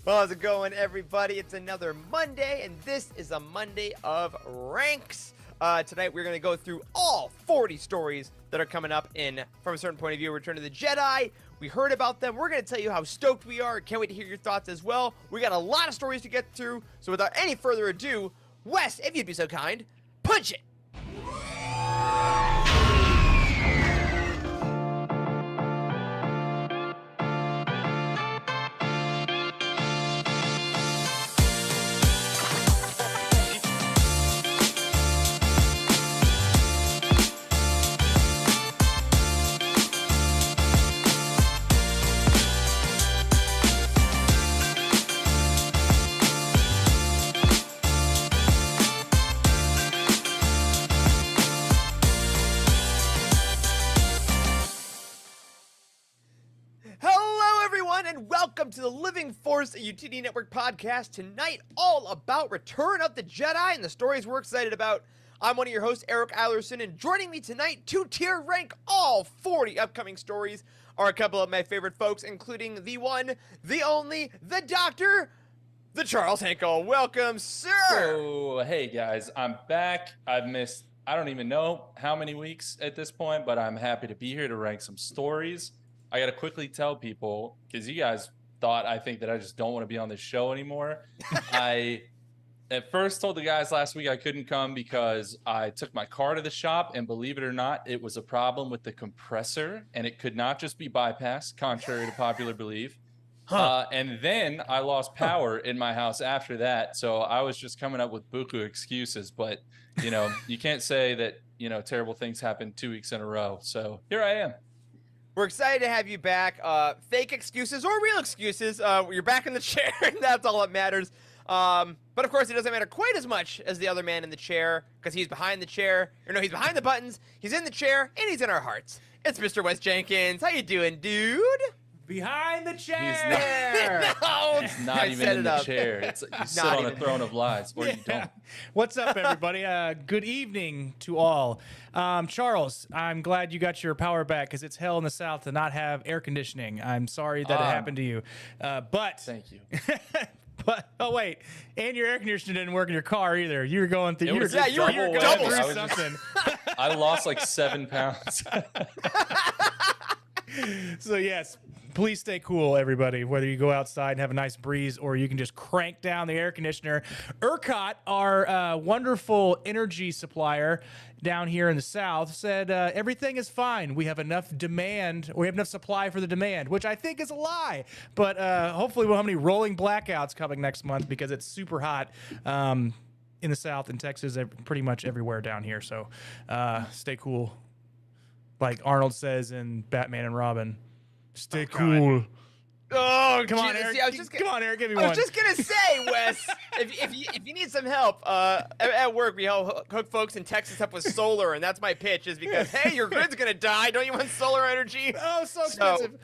Well, how's it going, everybody? It's another Monday, and this is a Monday of ranks. Tonight, we're going to go through all 40 stories that are coming up in From a Certain Point of View, Return of the Jedi. We heard about them. We're going to tell you how stoked we are. Can't wait to hear your thoughts as well. We got a lot of stories to get through, so without any further ado, Wes, if you'd be so kind, punch it! And welcome to the Living Force, a UTD Network podcast. Tonight, all about Return of the Jedi and the stories we're excited about. I'm one of your hosts, Eric Eilerson, and joining me tonight to tier rank all 40 upcoming stories are a couple of my favorite folks, including the one, the only, the Doctor, the Charles Henkel. Welcome, sir! Oh, hey guys, I'm back. I've missed, I don't even know how many weeks at this point, but I'm happy to be here to rank some stories. I got to quickly tell people, because you guys thought, I think, that I just don't want to be on this show anymore. I at first told the guys last week I couldn't come because I took my car to the shop, and believe it or not, it was a problem with the compressor, and it could not just be bypassed, contrary to popular belief. And then I lost power in my house after that, so I was just coming up with buku excuses. But, you know, you can't say that, you know, terrible things happen 2 weeks in a row. So here I am. We're excited to have you back. Fake excuses or real excuses. You're back in the chair, and that's all that matters. But of course, it doesn't matter quite as much as the other man in the chair, because he's behind the chair. Or no, he's behind the buttons. He's in the chair, and he's in our hearts. It's Mr. Wes Jenkins. How you doing, dude? Behind the chair. He's not even in the chair. You sit on a throne of lies, or you don't. What's up, everybody? Good evening to all. Charles, I'm glad you got your power back, because it's hell in the South to not have air conditioning. I'm sorry that it happened to you. But thank you. But oh wait, and your air conditioner didn't work in your car either. You were going through. You were going double through something. I lost like 7 pounds. So yes, please stay cool, everybody, whether you go outside and have a nice breeze or you can just crank down the air conditioner. ERCOT, our wonderful energy supplier down here in the South, said everything is fine. We have enough demand, or we have enough supply for the demand, which I think is a lie. But hopefully we'll have any rolling blackouts coming next month, because it's super hot in the South and Texas, pretty much everywhere down here. So stay cool. Like Arnold says in Batman and Robin, stay cool. Oh, come on, Eric! Come on, Eric! Give me one. I was just gonna say, Wes, if you need some help at work, we hook folks in Texas up with solar, and that's my pitch. Is because hey, your grid's gonna die. Don't you want solar energy? Oh, so expensive.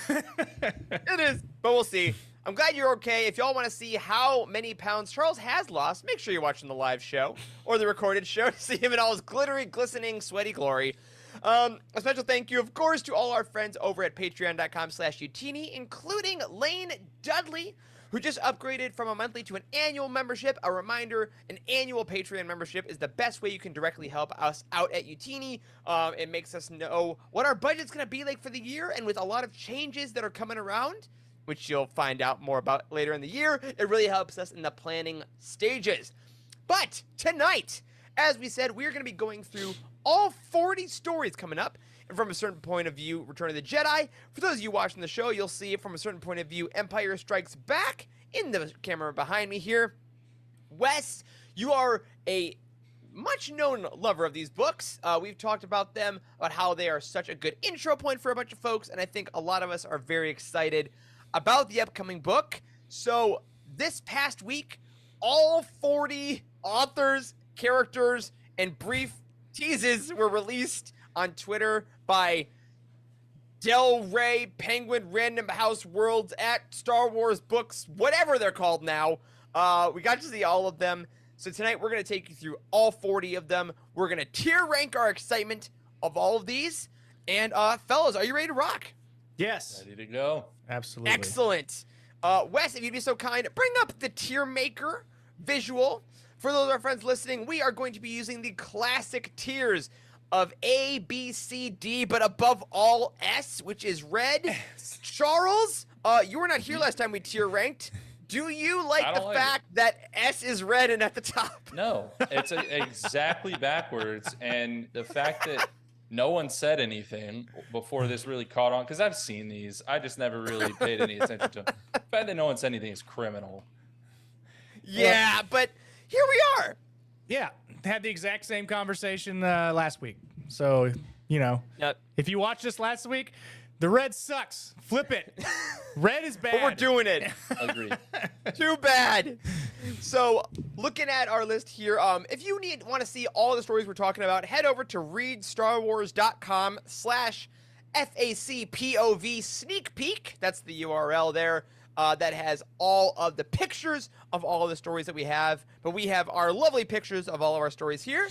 It is, but we'll see. I'm glad you're okay. If y'all want to see how many pounds Charles has lost, make sure you're watching the live show or the recorded show to see him in all his glittery, glistening, sweaty glory. A special thank you, of course, to all our friends over at patreon.com/Utini, including Lane Dudley, who just upgraded from a monthly to an annual membership. A reminder, an annual Patreon membership is the best way you can directly help us out at Utini. It makes us know what our budget's going to be like for the year, and with a lot of changes that are coming around, which you'll find out more about later in the year, it really helps us in the planning stages. But tonight, as we said, we're going to be going through all 40 stories coming up, and From a Certain Point of View, Return of the Jedi. For those of you watching the show, you'll see From a Certain Point of View, Empire Strikes Back in the camera behind me here. Wes, you are a much-known lover of these books. We've talked about them, about how they are such a good intro point for a bunch of folks, and I think a lot of us are very excited about the upcoming book. So this past week, all 40 authors, characters, and brief teases were released on Twitter by Del Rey, Penguin, Random House Worlds, at Star Wars Books, whatever they're called now. We got to see all of them. So tonight we're going to take you through all 40 of them. We're going to tier rank our excitement of all of these. And fellas, are you ready to rock? Yes. Ready to go. Absolutely. Excellent. Wes, if you'd be so kind, bring up the TierMaker visual. For those of our friends listening, we are going to be using the classic tiers of A, B, C, D, but above all S, which is red. Charles, you were not here last time we tier ranked. Do you like the fact that S is red and at the top? No, it's exactly backwards. And the fact that no one said anything before this really caught on, because I've seen these, I just never really paid any attention to them. The fact that no one said anything is criminal. Yeah, but here we are. Yeah, had the exact same conversation last week. So, if you watched this last week, the red sucks. Flip it. Red is bad. But we're doing it. Agreed. Too bad. So, looking at our list here, if you want to see all the stories we're talking about, head over to readstarwars.com/FACPOV sneak peek. That's the URL there. That has all of the pictures of all of the stories that we have. But we have our lovely pictures of all of our stories here.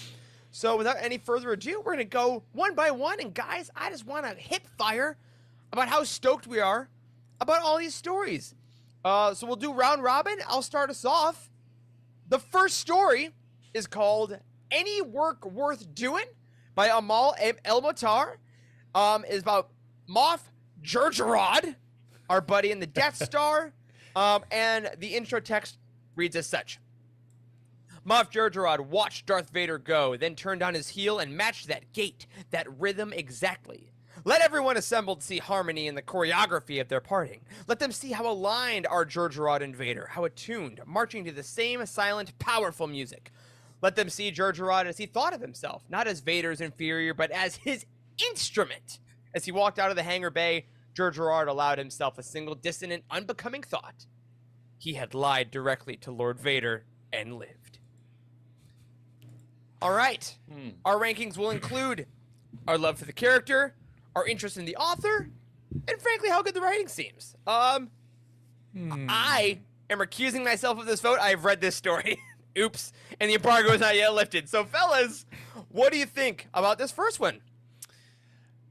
So without any further ado, we're going to go one by one. And guys, I just want to hit fire about how stoked we are about all these stories. So we'll do round robin. I'll start us off. The first story is called Any Work Worth Doing by Amal El-Motar. Is about Moff Jerjerrod, our buddy in the Death Star. And the intro text reads as such. Moff Jerjerrod watched Darth Vader go, then turned on his heel and matched that gait, that rhythm exactly. Let everyone assembled see harmony in the choreography of their parting. Let them see how aligned are Jerjerrod and Vader, how attuned, marching to the same silent, powerful music. Let them see Jerjerrod as he thought of himself, not as Vader's inferior, but as his instrument. As he walked out of the hangar bay, Jerjerrod allowed himself a single dissonant, unbecoming thought. He had lied directly to Lord Vader and lived. All right. Our rankings will include our love for the character, our interest in the author, and frankly, how good the writing seems. I am recusing myself of this vote. I have read this story. Oops. And the embargo is not yet lifted. So, fellas, what do you think about this first one?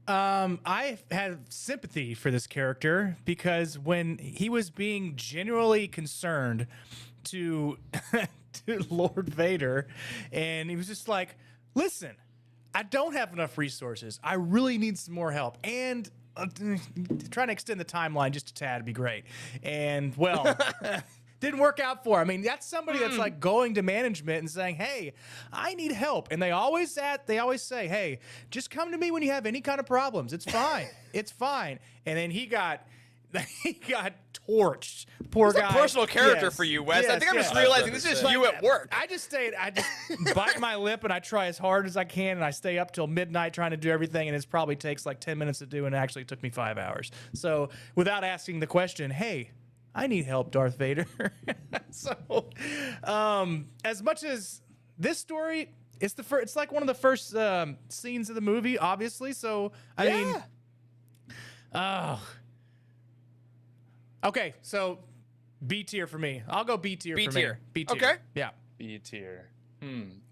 I had sympathy for this character because when he was being genuinely concerned to Lord Vader, and he was just like, listen, I don't have enough resources. I really need some more help. And trying to extend the timeline just a tad would be great. And, well, didn't work out for him. I mean, that's somebody that's like going to management and saying, hey, I need help. And they always say, hey, just come to me when you have any kind of problems. It's fine. It's fine. And then he got torched. Poor guy. It's a personal character for you, Wes. I think I'm just realizing this is you at work. I just bite my lip and I try as hard as I can and I stay up till midnight trying to do everything, and it probably takes like 10 minutes to do, and it actually took me 5 hours. So without asking the question, hey, I need help, Darth Vader. So as much as this story, it's like one of the first scenes of the movie, obviously. So I mean, okay, so B tier for me. I'll go B tier for me. B tier. Okay. Yeah. B tier.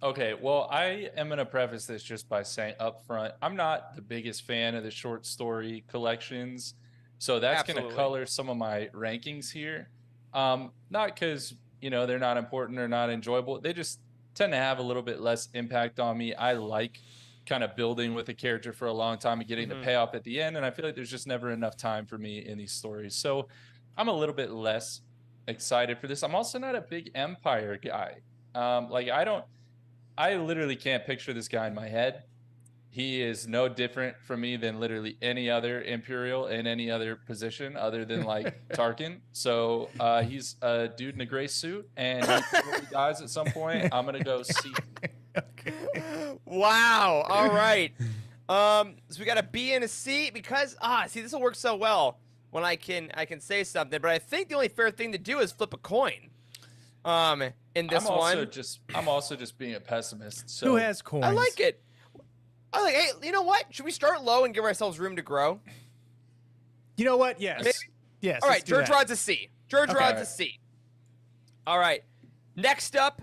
Okay, well, I am going to preface this just by saying up front, I'm not the biggest fan of the short story collections. So that's going to color some of my rankings here. Not because, they're not important or not enjoyable. They just tend to have a little bit less impact on me. I like kind of building with a character for a long time and getting the payoff at the end. And I feel like there's just never enough time for me in these stories. So I'm a little bit less excited for this. I'm also not a big Empire guy. I literally can't picture this guy in my head. He is no different from me than literally any other Imperial in any other position other than like Tarkin. So he's a dude in a gray suit, and he dies at some point. I'm gonna go C. Okay. Wow. All right. So we got a B and a C because this will work so well when I can say something. But I think the only fair thing to do is flip a coin. In this I'm also just being a pessimist. So who has coins? I like it. Hey, you know what? Should we start low and give ourselves room to grow? You know what? Yes. Maybe? Yes. All right, Jerjerrod's a C. Jerjerrod's a C. All right. Next up,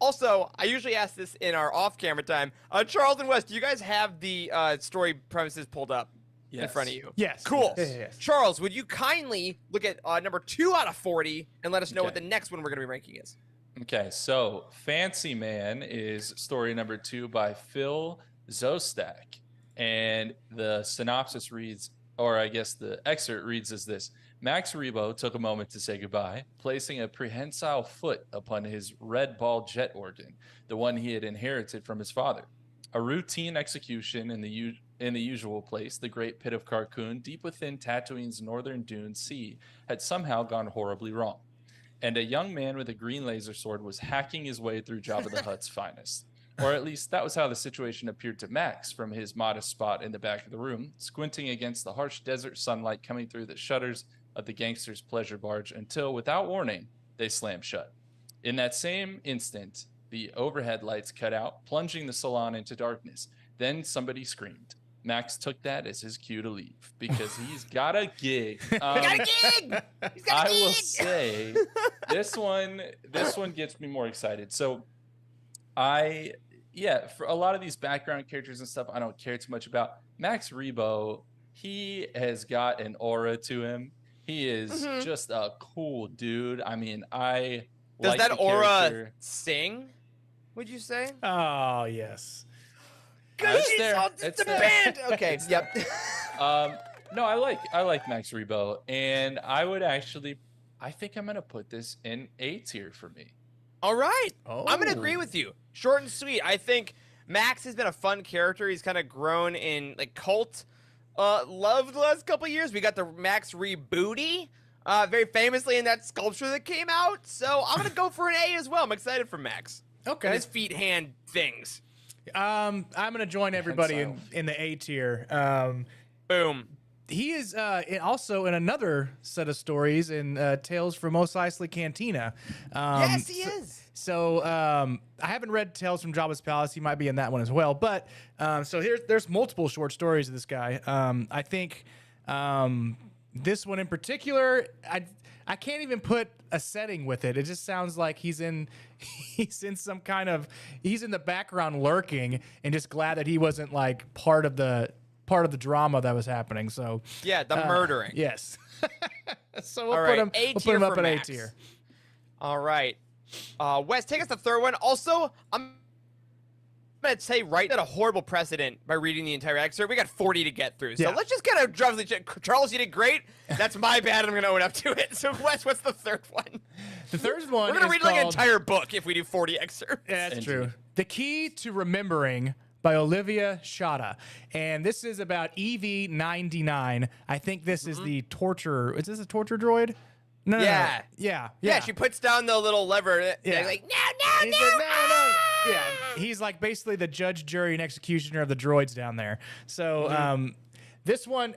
also, I usually ask this in our off-camera time. Charles and Wes, do you guys have the story premises pulled up? in front of you. Yes. Cool. Yes. Charles, would you kindly look at number 2 out of 40 and let us know what the next one we're going to be ranking is? Okay, so Fancy Man is story number 2 by Phil Zostak. And the synopsis reads, or I guess the excerpt reads as this. Max Rebo took a moment to say goodbye, placing a prehensile foot upon his red ball jet organ, the one he had inherited from his father. A routine execution in the usual place, the great pit of Carcoon, deep within Tatooine's northern dune sea, had somehow gone horribly wrong. And a young man with a green laser sword was hacking his way through Jabba the Hutt's finest. Or at least that was how the situation appeared to Max from his modest spot in the back of the room, squinting against the harsh desert sunlight coming through the shutters of the gangster's pleasure barge until, without warning, they slammed shut. In that same instant, the overhead lights cut out, plunging the salon into darkness. Then somebody screamed. Max took that as his cue to leave because he's got a gig. He's got a gig! He's got a gig! I will say this one gets me more excited. So for a lot of these background characters and stuff, I don't care too much about. Max Rebo, he has got an aura to him. He is just a cool dude. I mean, Does like that the aura character. sing, would you say? Oh, yes. It's there. It's a band! Okay, yep. No, I like Max Rebo, and I think I'm gonna put this in A tier for me. All right. Oh. I'm going to agree with you. Short and sweet. I think Max has been a fun character. He's kind of grown in like cult love the last couple years. We got the Max rebooty very famously in that sculpture that came out. So I'm going to go for an A as well. I'm excited for Max. Okay. And his feet, hand things. I'm gonna join everybody in the A tier. Boom. He is also in another set of stories in Tales from Mos Eisley Cantina. Yes, he is. So I haven't read Tales from Jabba's Palace. He might be in that one as well. But so there's multiple short stories of this guy. I think this one in particular, I can't even put a setting with it. It just sounds like he's in some kind of, he's in the background lurking and just glad that he wasn't like part of the drama that was happening. So yeah, the murdering. Yes. So we'll All put right, him up for at A Max. tier. All right. Wes, take us to the third one. Also, I'm going to say right at a horrible precedent by reading the entire excerpt. We got 40 to get through. So Yeah. let's just get a drowsy check. Charles, you did great. That's my bad. I'm going to own up to it. So, Wes, what's the third one? The third one We're going to read like an called- entire book if we do 40 excerpts. Yeah, that's Indeed. true. The Key to Remembering by Olivia Shada. And this is about EV-99. I think this is the torture. Is this a torture droid? No. Yeah. Yeah. She puts down the little lever. Yeah. Like, no. He's like, no. Yeah. He's like basically the judge, jury, and executioner of the droids down there. So this one.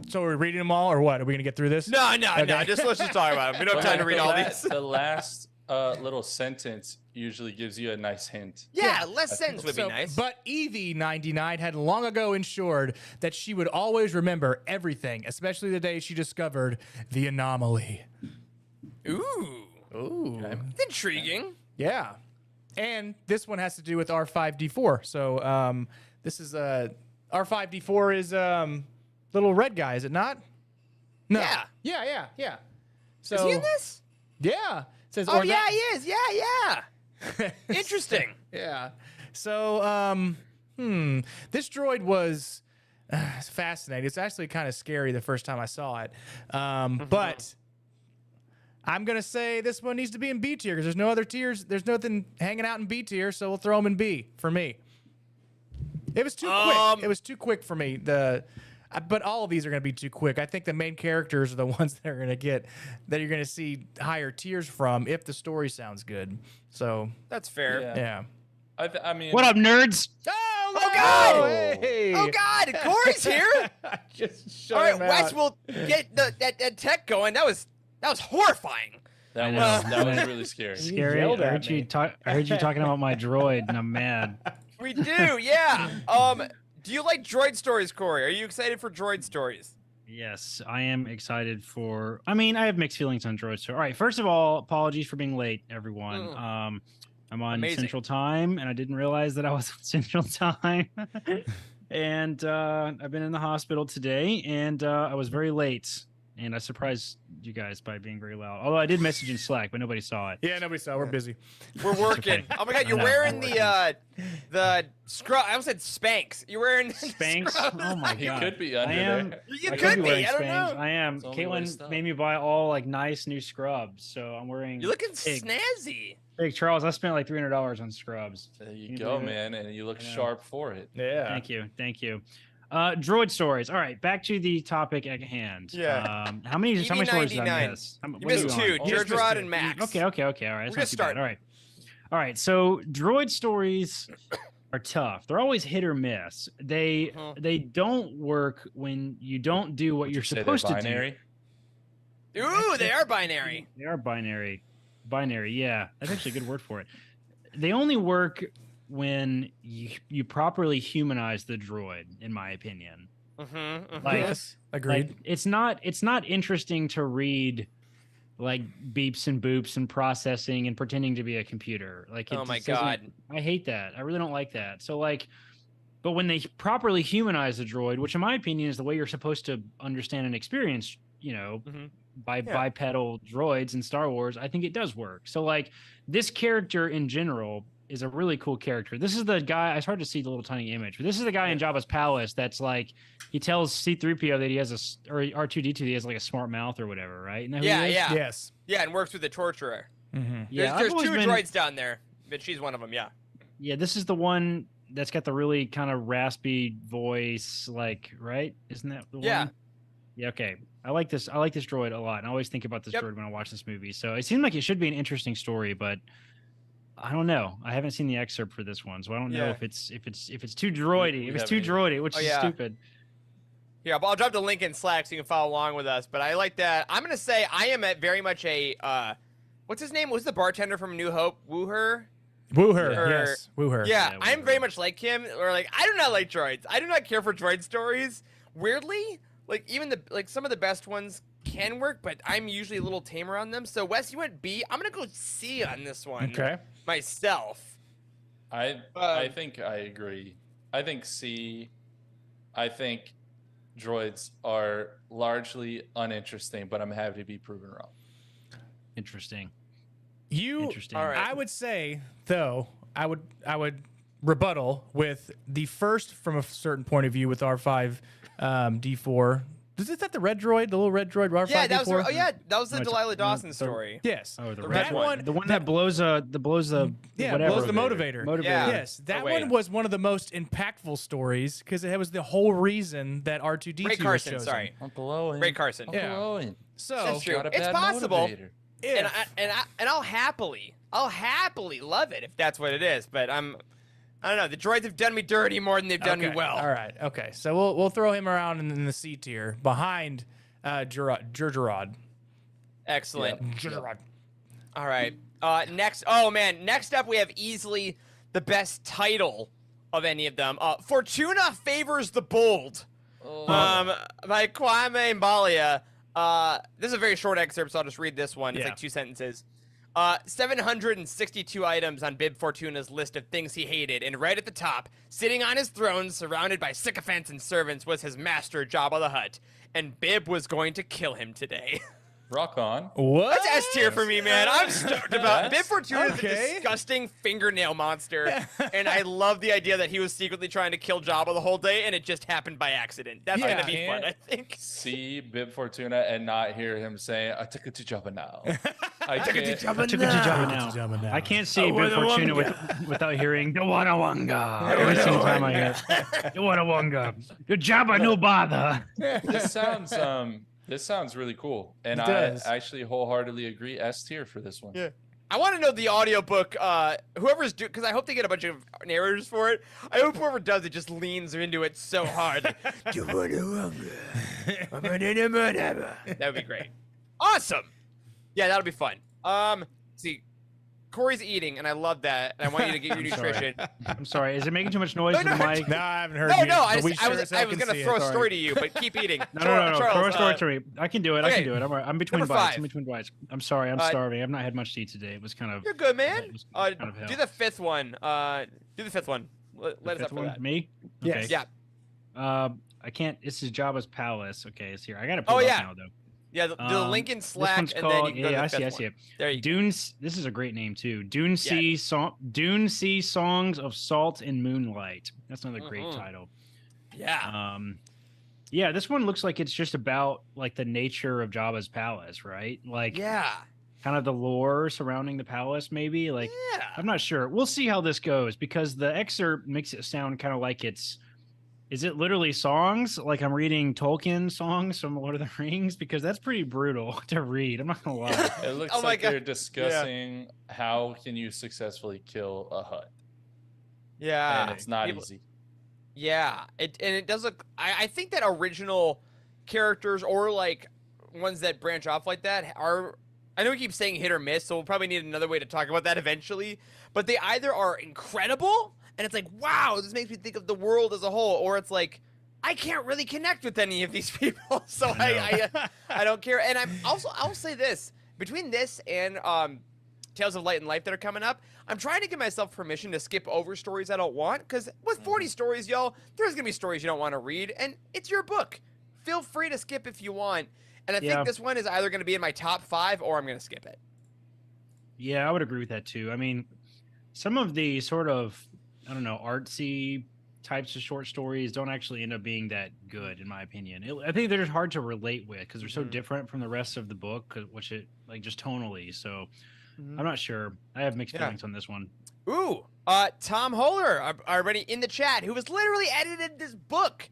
So we're reading them all, or what? Are we gonna get through this? No. Okay. Let's just talk about it. We don't have time to read all these. The last little sentence usually gives you a nice hint. Yeah, less sentence would be nice. But EV-99 had long ago ensured that she would always remember everything, especially the day she discovered the anomaly. Ooh. It's intriguing. Yeah. And this one has to do with R5D4. So this is R5D4 is little red guy, is it not? No. Yeah. Yeah. So Is he in this? Yeah. It says Oh, yeah, he is. Yeah. Interesting. Yeah. So this droid was fascinating. It's actually kind of scary the first time I saw it. But I'm going to say this one needs to be in B tier because there's no other tiers. There's nothing hanging out in B tier, so we'll throw them in B for me. It was too quick. It was too quick for me. But all of these are going to be too quick. I think the main characters are the ones that are going to get that you're going to see higher tiers from if the story sounds good. So That's fair. Yeah. yeah. I mean, What up, nerds? Oh, God! Hey. Oh, God! Corey's here! I just shut All right, him Wes out. will get that tech going. That was horrifying. that was really scary. Scary. yelled I at heard me. you talk. I heard you talking about my droid, and I'm mad. We do, yeah. Do you like droid stories, Corey? Are you excited for droid stories? Yes, I am excited for. I mean, I have mixed feelings on droids. So, all right. First of all, apologies for being late, everyone. I'm on Amazing. Central Time, and I didn't realize that I was on Central Time. And I've been in the hospital today, and I was very late. And I surprised you guys by being very loud. Although I did message in Slack, but nobody saw it. Yeah, nobody saw. We're busy. We're working. okay. Oh my god, I you're know, wearing I'm the scrub. I almost said Spanx. You're wearing Spanx. scrubs. Oh my He god. could be I under am. there. You I could be be. wearing I don't Spanx. know. I am. It's the only way to Caitlin stop. made me buy all like nice new scrubs, so I'm wearing. You're looking big. snazzy. Big Charles, I spent like $300 on scrubs. There Can you you go, believe it? man, and you look I know. sharp for it. Yeah. Thank you. Droid stories. All right, back to the topic at hand. Yeah. How many stories did I EV99. miss? You missed two. on? George missed Rod two. and Max. Okay. All right. That's We're not too bad. gonna All right. So droid stories are tough. They're always hit or miss. They don't work when you don't do what Would you're you say they're supposed to binary? Ooh, they are binary. do. They are binary. Binary. Yeah, that's actually a good word for it. They only work when you properly humanize the droid, in my opinion. Like, Yes. Agreed. Like it's not interesting to read like beeps and boops and processing and pretending to be a computer. Like it Oh my just doesn't- god. I hate that. I really don't like that. So like, but when they properly humanize the droid, which in my opinion is the way you're supposed to understand and experience, by bipedal droids in Star Wars, I think it does work. So like this character in general is a really cool character. This is the guy, it's hard to see the little tiny image, but this is the guy in Jabba's palace that's like, he tells C-3PO that he has or R2-D2 that he has like a smart mouth or whatever, right? Isn't that who he is? Yes. Yeah, and works with the torturer. Mm-hmm. Yeah, There's I've always two been- droids down there, but she's one of them. Yeah. Yeah, this is the one that's got the really kind of raspy voice, like, right? Isn't that the Yeah. one? Yeah, okay. I like this droid a lot. And I always think about this Yep. droid when I watch this movie. So it seems like it should be an interesting story, but I don't know. I haven't seen the excerpt for this one, so I don't know Yeah. if it's too droidy. We If it's haven't too either. droidy, which Oh, is yeah. stupid. Yeah, but I'll drop the link in Slack so you can follow along with us. But I like that. I'm gonna say I am very much a what's his name? Who's the bartender from New Hope? Wooher? Woo her. Or- Yes. Woo her. Yeah, Yeah, I'm Wooher. very much like him. Or like I do not like droids. I do not care for droid stories. Weirdly, like even some of the best ones can work, but I'm usually a little tamer on them. So Wes, you went B. I'm gonna go C on this one. Okay. Myself. I think I agree. I think C. I think droids are largely uninteresting, but I'm happy to be proven wrong. Interesting. All All right. I would say though, I would rebuttal with the first from a certain point of view with R5 D4. Is that the red droid, the little red droid R5 Yeah, D4? that was that was the No, it's- Delilah no, Dawson the- story. Yes. Oh, the The red red one. The one that blows the Yeah, whatever. blows the motivator. Yeah. Yes, that Oh, wait. one was one of the most impactful stories because it was the whole reason that R2D2 Ray was Carson, chosen. sorry. I'm below him. Ray Carson. I'm Yeah. below him. So That's true. Got a It's bad possible. motivator. And I'll happily love it if that's what it is. But I don't know. The droids have done me dirty more than they've done me Okay, well. All right. Okay. So we'll throw him around in the C tier behind Gergerod. Excellent. Gergerod. All right. Next. Oh man. Next up, we have easily the best title of any of them. Fortuna Favors the Bold. By Kwame Mbalia. This is a very short excerpt, so I'll just read this one. It's Yeah. like 2 sentences. 762 items on Bib Fortuna's list of things he hated, and right at the top, sitting on his throne, surrounded by sycophants and servants, was his master, Jabba the Hutt, and Bib was going to kill him today. Rock on. What? That's S tier for me, man. I'm stoked about Bib Fortuna is a Okay. disgusting fingernail monster, and I love the idea that he was secretly trying to kill Jabba the whole day, and it just happened by accident. That's Yeah, gonna be fun, man. I think. See Bib Fortuna and not hear him saying, I took it to Jabba now. I took it to can't- Jabba I took it to Jabba now. I can't see Oh, Bib Wada Fortuna Wonga. without hearing the Wada Wonga. Every single time I hear the Wada Wonga. The Jabba no bother. This sounds really cool. And It I does. actually wholeheartedly agree S tier for this one. Yeah. I want to know the audiobook, whoever's because I hope they get a bunch of narrators for it. I hope whoever does it just leans into it so hard. That would be great. Awesome. Yeah, that'll be fun. See, Corey's eating, and I love that. And I want you to get your nutrition. I'm sorry. Is it making too much noise in the mic? No, I haven't heard No, you. no, but we I sure was as hell going can to see throw it. a story to you, but keep eating. No. Charles, Throw a story to me. I can do it. I okay. can do it. I'm between Number bites. 5. I'm between bites. I'm sorry. I'm starving. I've not had much to eat today. It was kind of. You're good, man. It was kind of hell. Do the 5th one. Do the 5th one. Let us up for that. Me? Yes. Yeah. I can't. This is Jabba's palace. Okay, it's here. I got to Oh, pull it yeah. up now though. Yeah, the link in Slack, This one's and called, then you can go to the I 5th see one. it. There you go. Dunes. This is a great name too. Dune Sea Songs of Salt and Moonlight. That's another great title. Yeah. Yeah, this one looks like it's just about like the nature of Jabba's palace, right? Like, Yeah. kind of the lore surrounding the palace, maybe. Like, Yeah. I'm not sure. We'll see how this goes because the excerpt makes it sound kind of like it's. Is it literally songs? Like I'm reading Tolkien songs from Lord of the Rings? Because that's pretty brutal to read. I'm not gonna lie. It looks Oh my like God. they're discussing how can you successfully kill a Hutt, Yeah. and it's not easy. Yeah, it does look. I think that original characters or like ones that branch off like that are. I know we keep saying hit or miss, so we'll probably need another way to talk about that eventually. But they either are incredible, and it's like, wow, this makes me think of the world as a whole, or it's like, I can't really connect with any of these people, so I don't care. And I'll say this: between this and Tales of Light and Life that are coming up, I'm trying to give myself permission to skip over stories I don't want, because with 40 stories, y'all, there's gonna be stories you don't want to read, and it's your book. Feel free to skip if you want. And I think this one is either going to be in my top 5 or I'm going to skip it. Yeah, I would agree with that too. I mean, some of the sort of, I don't know, artsy types of short stories don't actually end up being that good, in my opinion. I think they're just hard to relate with because they're so different from the rest of the book, which it like just tonally. So I'm not sure. I have mixed feelings on this one. Ooh, Tom Holler, already in the chat, who has literally edited this book.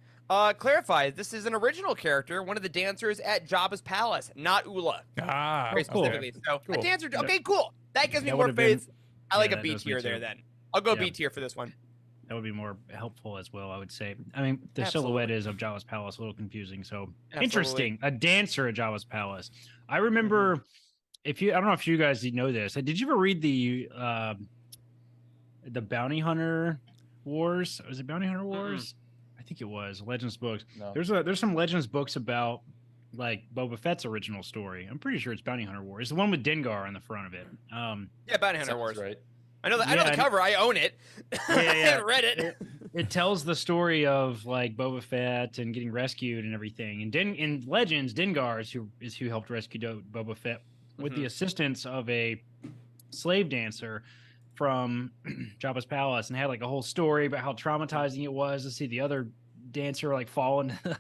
Clarifies this is an original character, one of the dancers at Jabba's palace, not Ula. Very cool. specifically. So Cool. a dancer. Okay, cool. That gives me That more would've been- faith. I like a that B does me tier there. too. Then I'll go Yeah. B tier for this one. That would be more helpful as well, I would say. I mean, the Absolutely. silhouette is of Jabba's palace, a little confusing. So Absolutely. interesting. A dancer at Jabba's palace. I remember I don't know if you guys know this. Did you ever read the Bounty Hunter Wars? Was it Bounty Hunter Wars? I think it was Legends books. No. There's some Legends books about like Boba Fett's original story. I'm pretty sure it's Bounty Hunter Wars. It's the one with Dengar on the front of it. Yeah, Bounty Hunter Sounds Wars. right. I know the cover. I own it. I haven't read it. It tells the story of like Boba Fett and getting rescued and everything. And in Legends, Dengar is who helped rescue Boba Fett with the assistance of a slave dancer from Jabba's palace, and had like a whole story about how traumatizing it was to see the other dancer like fall into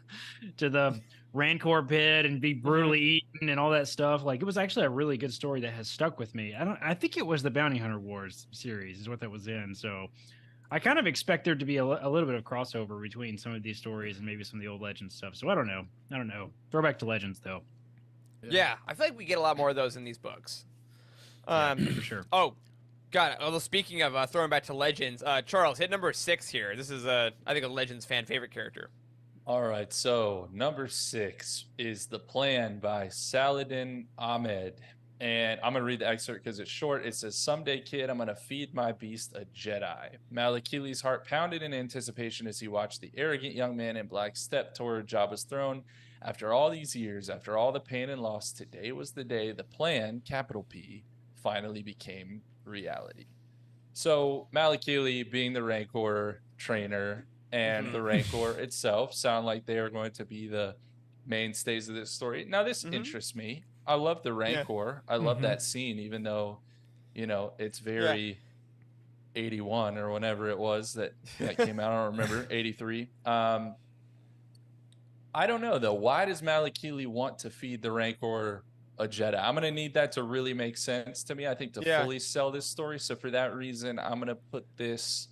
to the Rancor pit and be brutally eaten and all that stuff. Like it was actually a really good story that has stuck with me. I think it was the Bounty Hunter Wars series is what that was in. So I kind of expect there to be a little bit of crossover between some of these stories and maybe some of the old Legends stuff. So I don't know. Throwback to Legends though. Yeah, I feel like we get a lot more of those in these books. For sure. Oh, got it. Although speaking of throwing back to Legends, Charles, hit number 6 here. This is I think a Legends fan favorite character. All right, so number 6 is The Plan by Saladin Ahmed. And I'm going to read the excerpt because it's short. It says, "Someday, kid, I'm going to feed my beast a Jedi." Malakili's heart pounded in anticipation as he watched the arrogant young man in black step toward Jabba's throne. After all these years, after all the pain and loss, today was the day the plan, capital P, finally became reality. So Malakili, being the Rancor trainer, and the Rancor itself sound like they are going to be the mainstays of this story. Now, this interests me. I love the Rancor. I love that scene, even though, it's very 81 or whenever it was that came out. I don't remember, 83. I don't know, though. Why does Malakili want to feed the Rancor a Jedi? I'm going to need that to really make sense to me, I think, to fully sell this story. So for that reason, I'm going to put this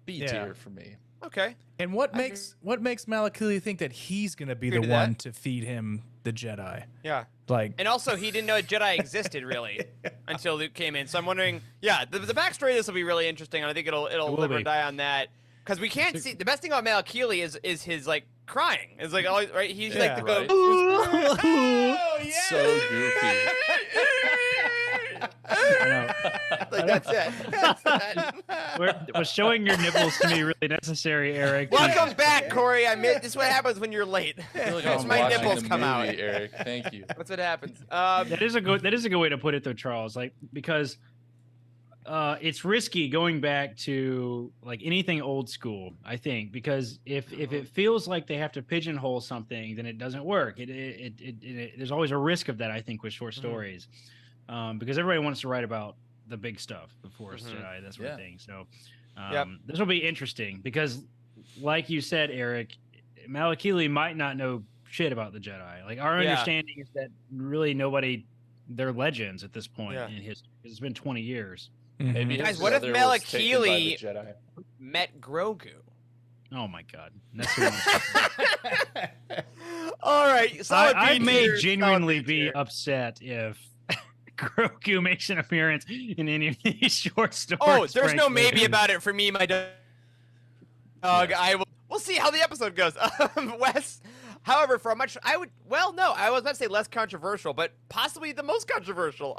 B tier for me. Okay. And what makes Malakili think that he's gonna be the one to feed him the Jedi? Yeah. Like, and also he didn't know Jedi existed really until Luke came in. So I'm wondering, the backstory of this will be really interesting, and I think it'll live or die on that, because we can't see. The best thing about Malakili is his like crying. It's like always right. He's like the right. oh, yeah. So goofy. I know. Like, that's it. That's it. Was showing your nipples to me really necessary, Eric? Welcome back, Corey. This is what happens when you're late. I feel like That's I'm my watching nipples the come out. movie, Eric. Thank you. That's what happens. That is a good way to put it, though, Charles. Like, because it's risky going back to like anything old school, I think, because if it feels like they have to pigeonhole something, then it doesn't work. There's always a risk of that, I think, with short stories, because everybody wants to write about the big stuff, the Force Jedi, that sort of thing. So this will be interesting because, like you said, Eric, Malakili might not know shit about the Jedi. Like our understanding is that really they're legends at this point in history. It's been 20 years. Maybe Guys, what if brother was taken by the Malakili Jedi? met Grogu? Oh my God, that's what All right, I may genuinely be upset if Grogu makes an appearance in any of these short stories. Oh, there's no frankly. maybe about it for me, my dog. We'll see how the episode goes. Wes, however, for a much, I was about to say less controversial, but possibly the most controversial.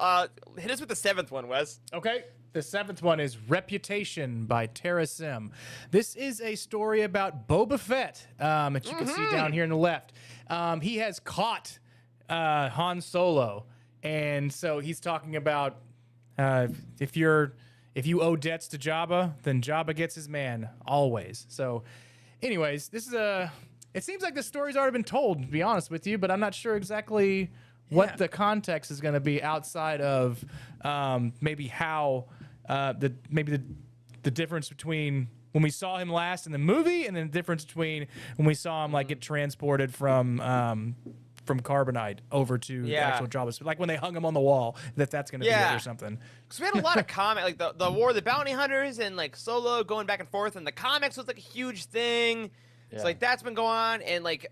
Hit us with the 7th one, Wes. Okay. The 7th one is Reputation by Tara Sim. This is a story about Boba Fett, that you can see down here on the left. He has caught Han Solo, and so he's talking about if you owe debts to Jabba, then Jabba gets his man always. So, anyways, this is it seems like the story's already been told, to be honest with you, but I'm not sure exactly what the context is going to be outside of maybe how the difference between when we saw him last in the movie and then the difference between when we saw him like get transported from Carbonite over to the actual Jabba's, like when they hung him on the wall, that's going to be it or something. Because we had a lot of comment, like the War of the Bounty Hunters and like Solo going back and forth, and the comics was like a huge thing. Yeah. So like that's been going on, and like,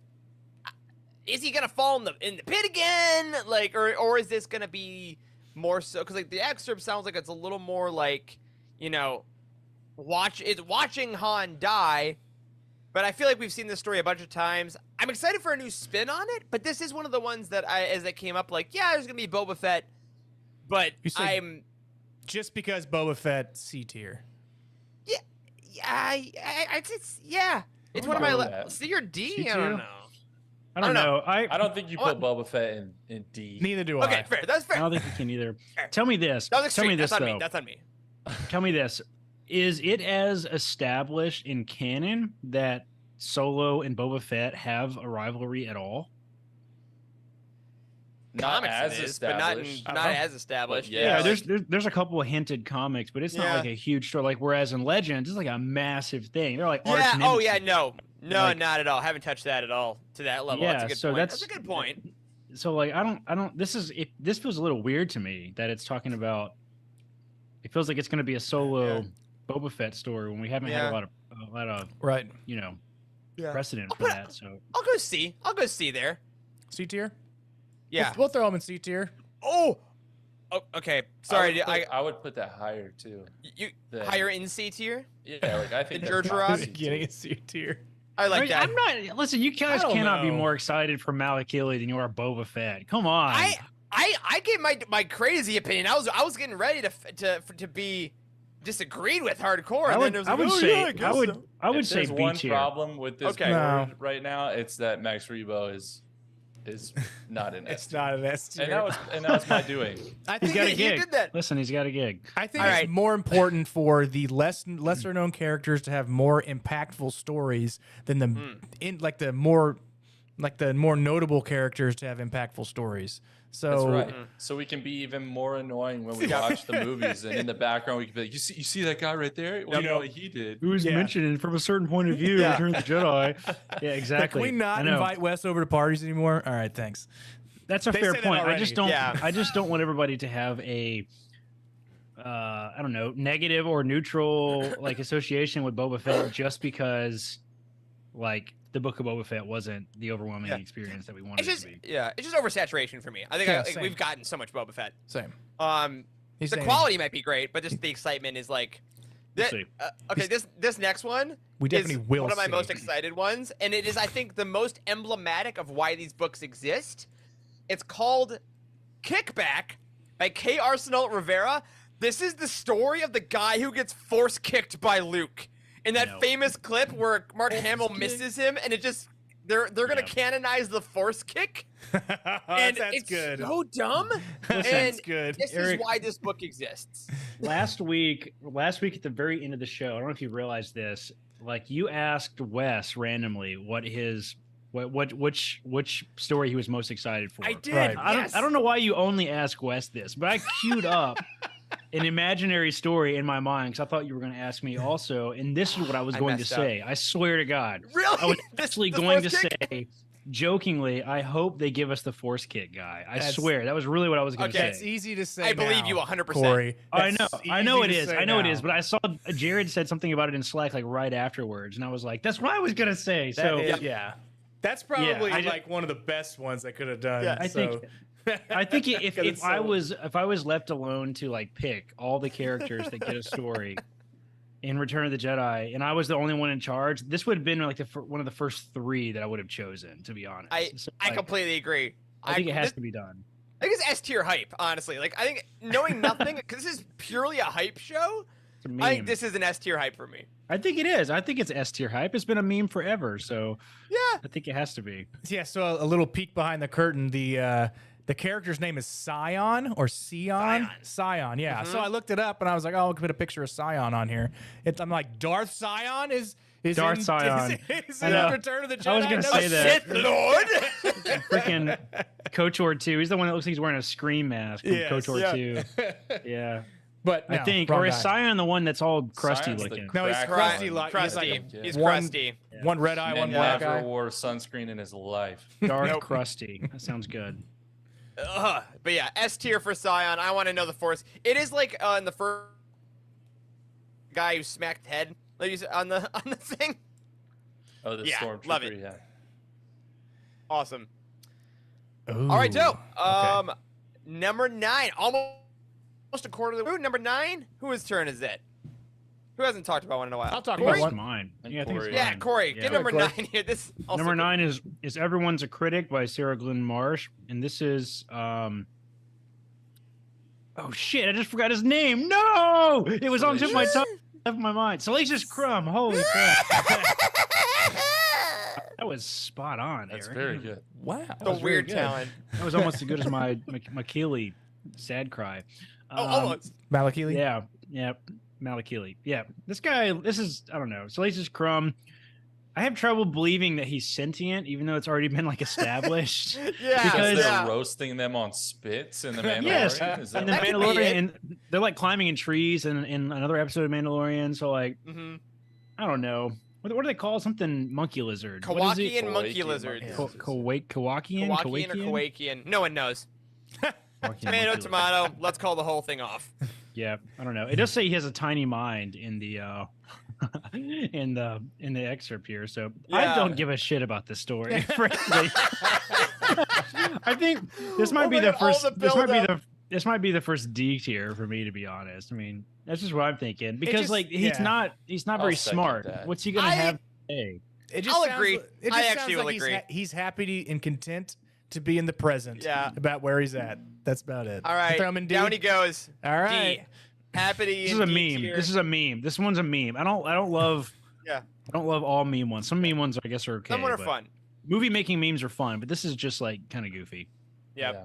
is he gonna fall in the pit again? Like, or is this gonna be more so? Because like the excerpt sounds like it's a little more like, watching Han die. But I feel like we've seen this story a bunch of times. I'm excited for a new spin on it, but this is one of the ones that as it came up, like, there's gonna be Boba Fett, but I'm just because Boba Fett C tier. It's one of my C or D. I don't know. I don't know. I don't think you put Boba Fett in D. Neither do I. Okay, fair. That's fair. I don't think you can either. Tell me this. That's on me. That's on me. Tell me this. Is it as established in canon that Solo and Boba Fett have a rivalry at all? Not Comics as it is, established. but not as established. Yeah, there's a couple of hinted comics, but it's not like a huge story. Like whereas in Legends, it's like a massive thing. They're like arch nemesis. No, not at all. Haven't touched that at all to that level. Yeah, that's a good point. That's a good point. So like I don't. This feels a little weird to me that it's talking about. It feels like it's going to be a Solo Boba Fett story when we haven't had a lot of right. Precedent for that. So I'll go C there. C tier. Yeah, we'll throw him in C tier. Oh, okay. Sorry, I would put that higher too. You higher in C tier? Yeah, like I think the Jerjerrod getting a C tier. I like that. I'm not. Listen, you guys cannot be more excited for Malakili than you are Boba Fett. Come on. I gave my crazy opinion. I was getting ready to be disagreed with hardcore. I would say there's B one tier. problem with this board right now. It's that Max Rebo is not an S. It's not an S tier. And that was my doing. I He's think got a he gig. did that. Listen, he's got a gig. I think it's more important for the lesser known characters to have more impactful stories than the more notable characters to have impactful stories. So That's right. So we can be even more annoying when we watch the movies, and in the background we can be like, you see that guy right there? Well, you know what he did. Who's mentioned from a certain point of view? Return of the Jedi. Yeah, exactly. Can we not invite Wes over to parties anymore? All right, thanks. That's a fair point. I just don't. Yeah. I just don't want everybody to have a, I don't know, negative or neutral like association with Boba Fett just because, like, the Book of Boba Fett wasn't the overwhelming experience that we wanted it to be. Yeah, it's just oversaturation for me. I think we've gotten so much Boba Fett. Same. The quality might be great, but just the excitement is like. Okay, this next one we definitely will one of my most excited ones, and it is, I think, the most emblematic of why these books exist. It's called Kickback by K. Arsenal Rivera. This is the story of the guy who gets force kicked by Luke in that famous clip where Mark Hamill misses him, and it just they're gonna canonize the force kick. And That's it's good. so dumb. That's And good. this Eric- is why this book exists. Last week at the very end of the show, I don't know if you realized this. Like you asked Wes randomly which story he was most excited for. I did. Right. I don't know why you only ask Wes this, but I queued up an imaginary story in my mind because I thought you were going to ask me also, and this is what I was going to messed up. say. I swear to God, Really? I was This- actually the going to force kick? say, jokingly, I hope they give us the force kick guy. I That's- swear that was really what I was going to Okay. That's say. easy to say. I believe now, you 100%. Corey. I That's know it easy to is. say I know it now. is. But I saw Jared said something about it in Slack like right afterwards, and I was like, "That's what I was gonna say." That So is- yeah. That's probably I just- like one of the best ones they could have done. Yeah. I think- I think if 'Cause it's I so- was left alone to like pick all the characters that get a story in Return of the Jedi, and I was the only one in charge, this would have been like one of the first 3 that I would have chosen. To be honest, So, I like, completely agree. I think it has this- to be done. I think it's S tier hype, honestly. Like I think knowing nothing, because this is purely a hype show. It's a meme. I think this is an S tier hype for me. I think it is. I think it's S tier hype. It's been a meme forever, so Yeah. I think it has to be. Yeah, so a little peek behind the curtain. The character's name is Scion or Sion. Scion, yeah. So I looked it up and I was like, oh, I'll put a picture of Scion on here. I'm like, Darth Scion is Darth in, Scion. is I in know. Return of the Jedi. I was gonna No say that. Sith Lord. Freaking KOTOR 2. He's the one that looks like he's wearing a scream mask from Yes, KOTOR yeah. 2. Yeah. But no, I think, wrong or is guy. Scion the one that's all crusty Sion's the looking? No, he's crack crusty. one. He's Crusty. like He's one- crusty. one red eye, one And black never eye. wore sunscreen in his life. Dark Nope. crusty. That sounds good. But yeah, S tier for Scion. I want to know the force. It is like in the first guy who smacked head like you said, on the thing. Oh, the Yeah, stormtrooper. love it. Yeah. Awesome. Ooh, All right, dope. okay. Number 9, almost a quarter of the. Ooh, number 9. Whose turn is it? Who hasn't talked about one in a while? I'll talk I think about it's one. mine. And Yeah, I think it's Corey. Yeah, mine. Corey, Yeah. get number Corey. 9 here. This also Number good. 9 is Everyone's a Critic by Sarah Glenn Marsh, and this is oh shit, I just forgot his name. No, it was on tip of my tongue, left my mind. Salacious Crumb. Holy crap, that was spot on. That's Eric. very good. Wow. The was very weird good. talent. That was almost as good as my Makili sad cry. Almost. Malakili? Yeah, Malakili. Yeah, this guy. This is I don't know. Salacious Crumb. I have trouble believing that he's sentient, even though it's already been like established. Yeah, Because- they're yeah. roasting them on spits in the Mandalorian. Yes, Is that and the That could be Mandalorian, it. and they're like climbing in trees, and in another episode of Mandalorian. So like, Mm-hmm. I don't know. What do they call something? Monkey lizard. What is it? Kawakian monkey Kawakian lizards. monkey Kawakian? Kawakian or Kawakian? No one knows. Kawakian Tomato, monkey lizard. tomato. Let's call the whole thing off. Yeah, I don't know. It does say he has a tiny mind in the in the excerpt here. So I Yeah. don't give a shit about this story. Frankly, I think this might Oh be my the God, all first. the This might be the first D tier for me, to be honest. I mean, that's just what I'm thinking because just- like yeah. he's not I'll very second smart. that. What's he gonna I- have to say? It just I'll sounds agree. It just I sounds actually like will he's, agree. He's happy and content to be in the present. Yeah. About where he's at. That's about it. All right. Throw him in D. Down he goes. All right. D. Happy This is a meme. This is a meme. This one's a meme. I don't love. Yeah. I don't love all meme ones. Some meme ones I guess are okay. Some are but fun. Movie making memes are fun, but this is just like kind of goofy. Yep. Yeah.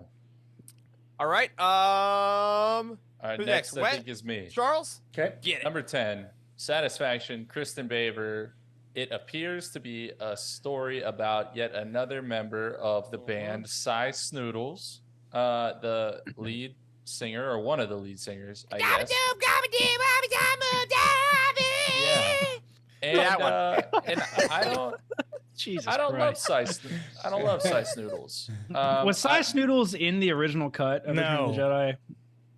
All right. All right, Who's next next? I Wes? think is me. Charles? Okay. Get it. Number 10, Satisfaction, Kristen Baver. It appears to be a story about yet another member of the band Cy Snoodles, the lead singer, or one of the lead singers, I guess. Yeah. And, That one. and I don't, Jesus I don't love Christ. I don't love Cy Snoodles. Was Cy I- Snoodles in the original cut of Return of the No. Jedi?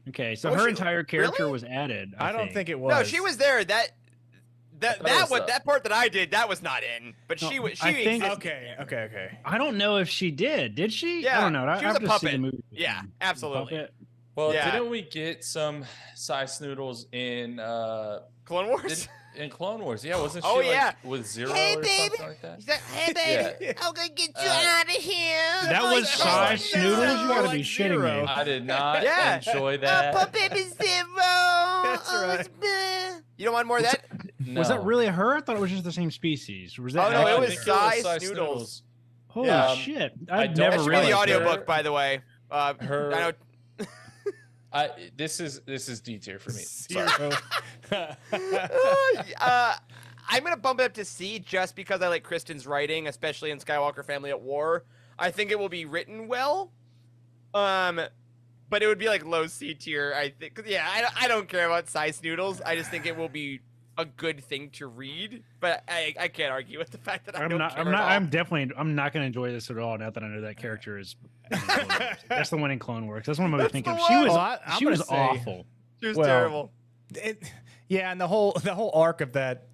Okay, so Was her she- entire character really? was added. I don't think it was. No, she was there. That thought it was, that part that I did, that was not in. But No, she was. She I think- existed. Okay. I don't know if she did. Did she? Yeah, I don't know. I she was have a to see the puppet. movie. Yeah, absolutely. Puppet? Well, Yeah. didn't we get some Cy Snoodles in Clone Wars. in Clone Wars. Yeah, wasn't she Oh, yeah. like with Zero Hey, or baby. something like that? He's like, hey, baby, I'm gonna get you out of here. That Oh, was yeah. Sai Oh, Snoodles? You gotta like be shitting Zero. me. I did not Yeah. enjoy Oh, that. poor baby Zero. That's right. You don't want more of that? No. Was that really her? I thought it was just the same species. Was that Oh, no, it I was think Sai Sai Snoodles. Holy Yeah. shit. I I've don't That never should be the realized realized audiobook, her- by the way. her- I know. This is D tier for me. Zero. I'm gonna bump it up to C just because I like Kristen's writing, especially in Skywalker Family at War. I think it will be written well, but it would be like low C tier. I think. 'Cause, yeah, I don't care about size noodles. I just think it will be a good thing to read. But I can't argue with the fact that I don't care at all. I'm not gonna enjoy this at all now that I know that character is in Clone Wars. That's the one in Clone Wars. That's what I'm That's thinking the of. She one. was Well, I'm she gonna was say- awful. It was Well, terrible. Yeah, and the whole arc of that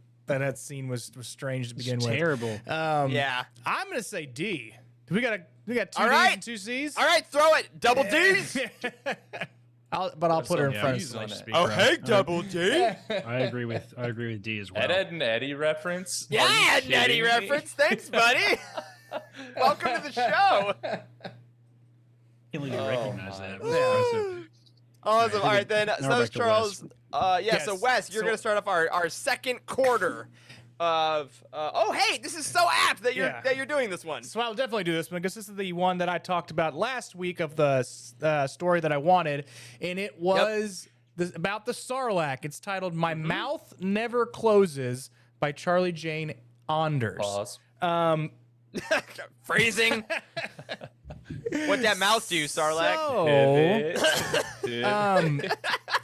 scene was strange to begin with. Terrible. Yeah. I'm gonna say D. We got two All D's right. and two C's. All right, throw it. Double D's. I'll There's put her in some front D's of on Slash it. Speaker. Oh, hey, Double D. I agree with D as well. Ed, Ed and Eddie reference. Yeah, Are you Nettie kidding me? reference. Thanks, buddy. Welcome to the show. Can't believe you Oh recognize my that. God. That's impressive. Awesome. All right, then. So Now that was back to Charles. Yes, So Wes, you're so- gonna start off our second quarter of. Oh, hey, this is so apt that you're doing this one. So I'll definitely do this one because this is the one that I talked about last week of the story that I wanted, and it was about the Sarlacc. It's titled "My Mouth Never Closes" by Charlie Jane Anders. Pause. Phrasing. What that mouth do, Sarlacc? So, Pivot.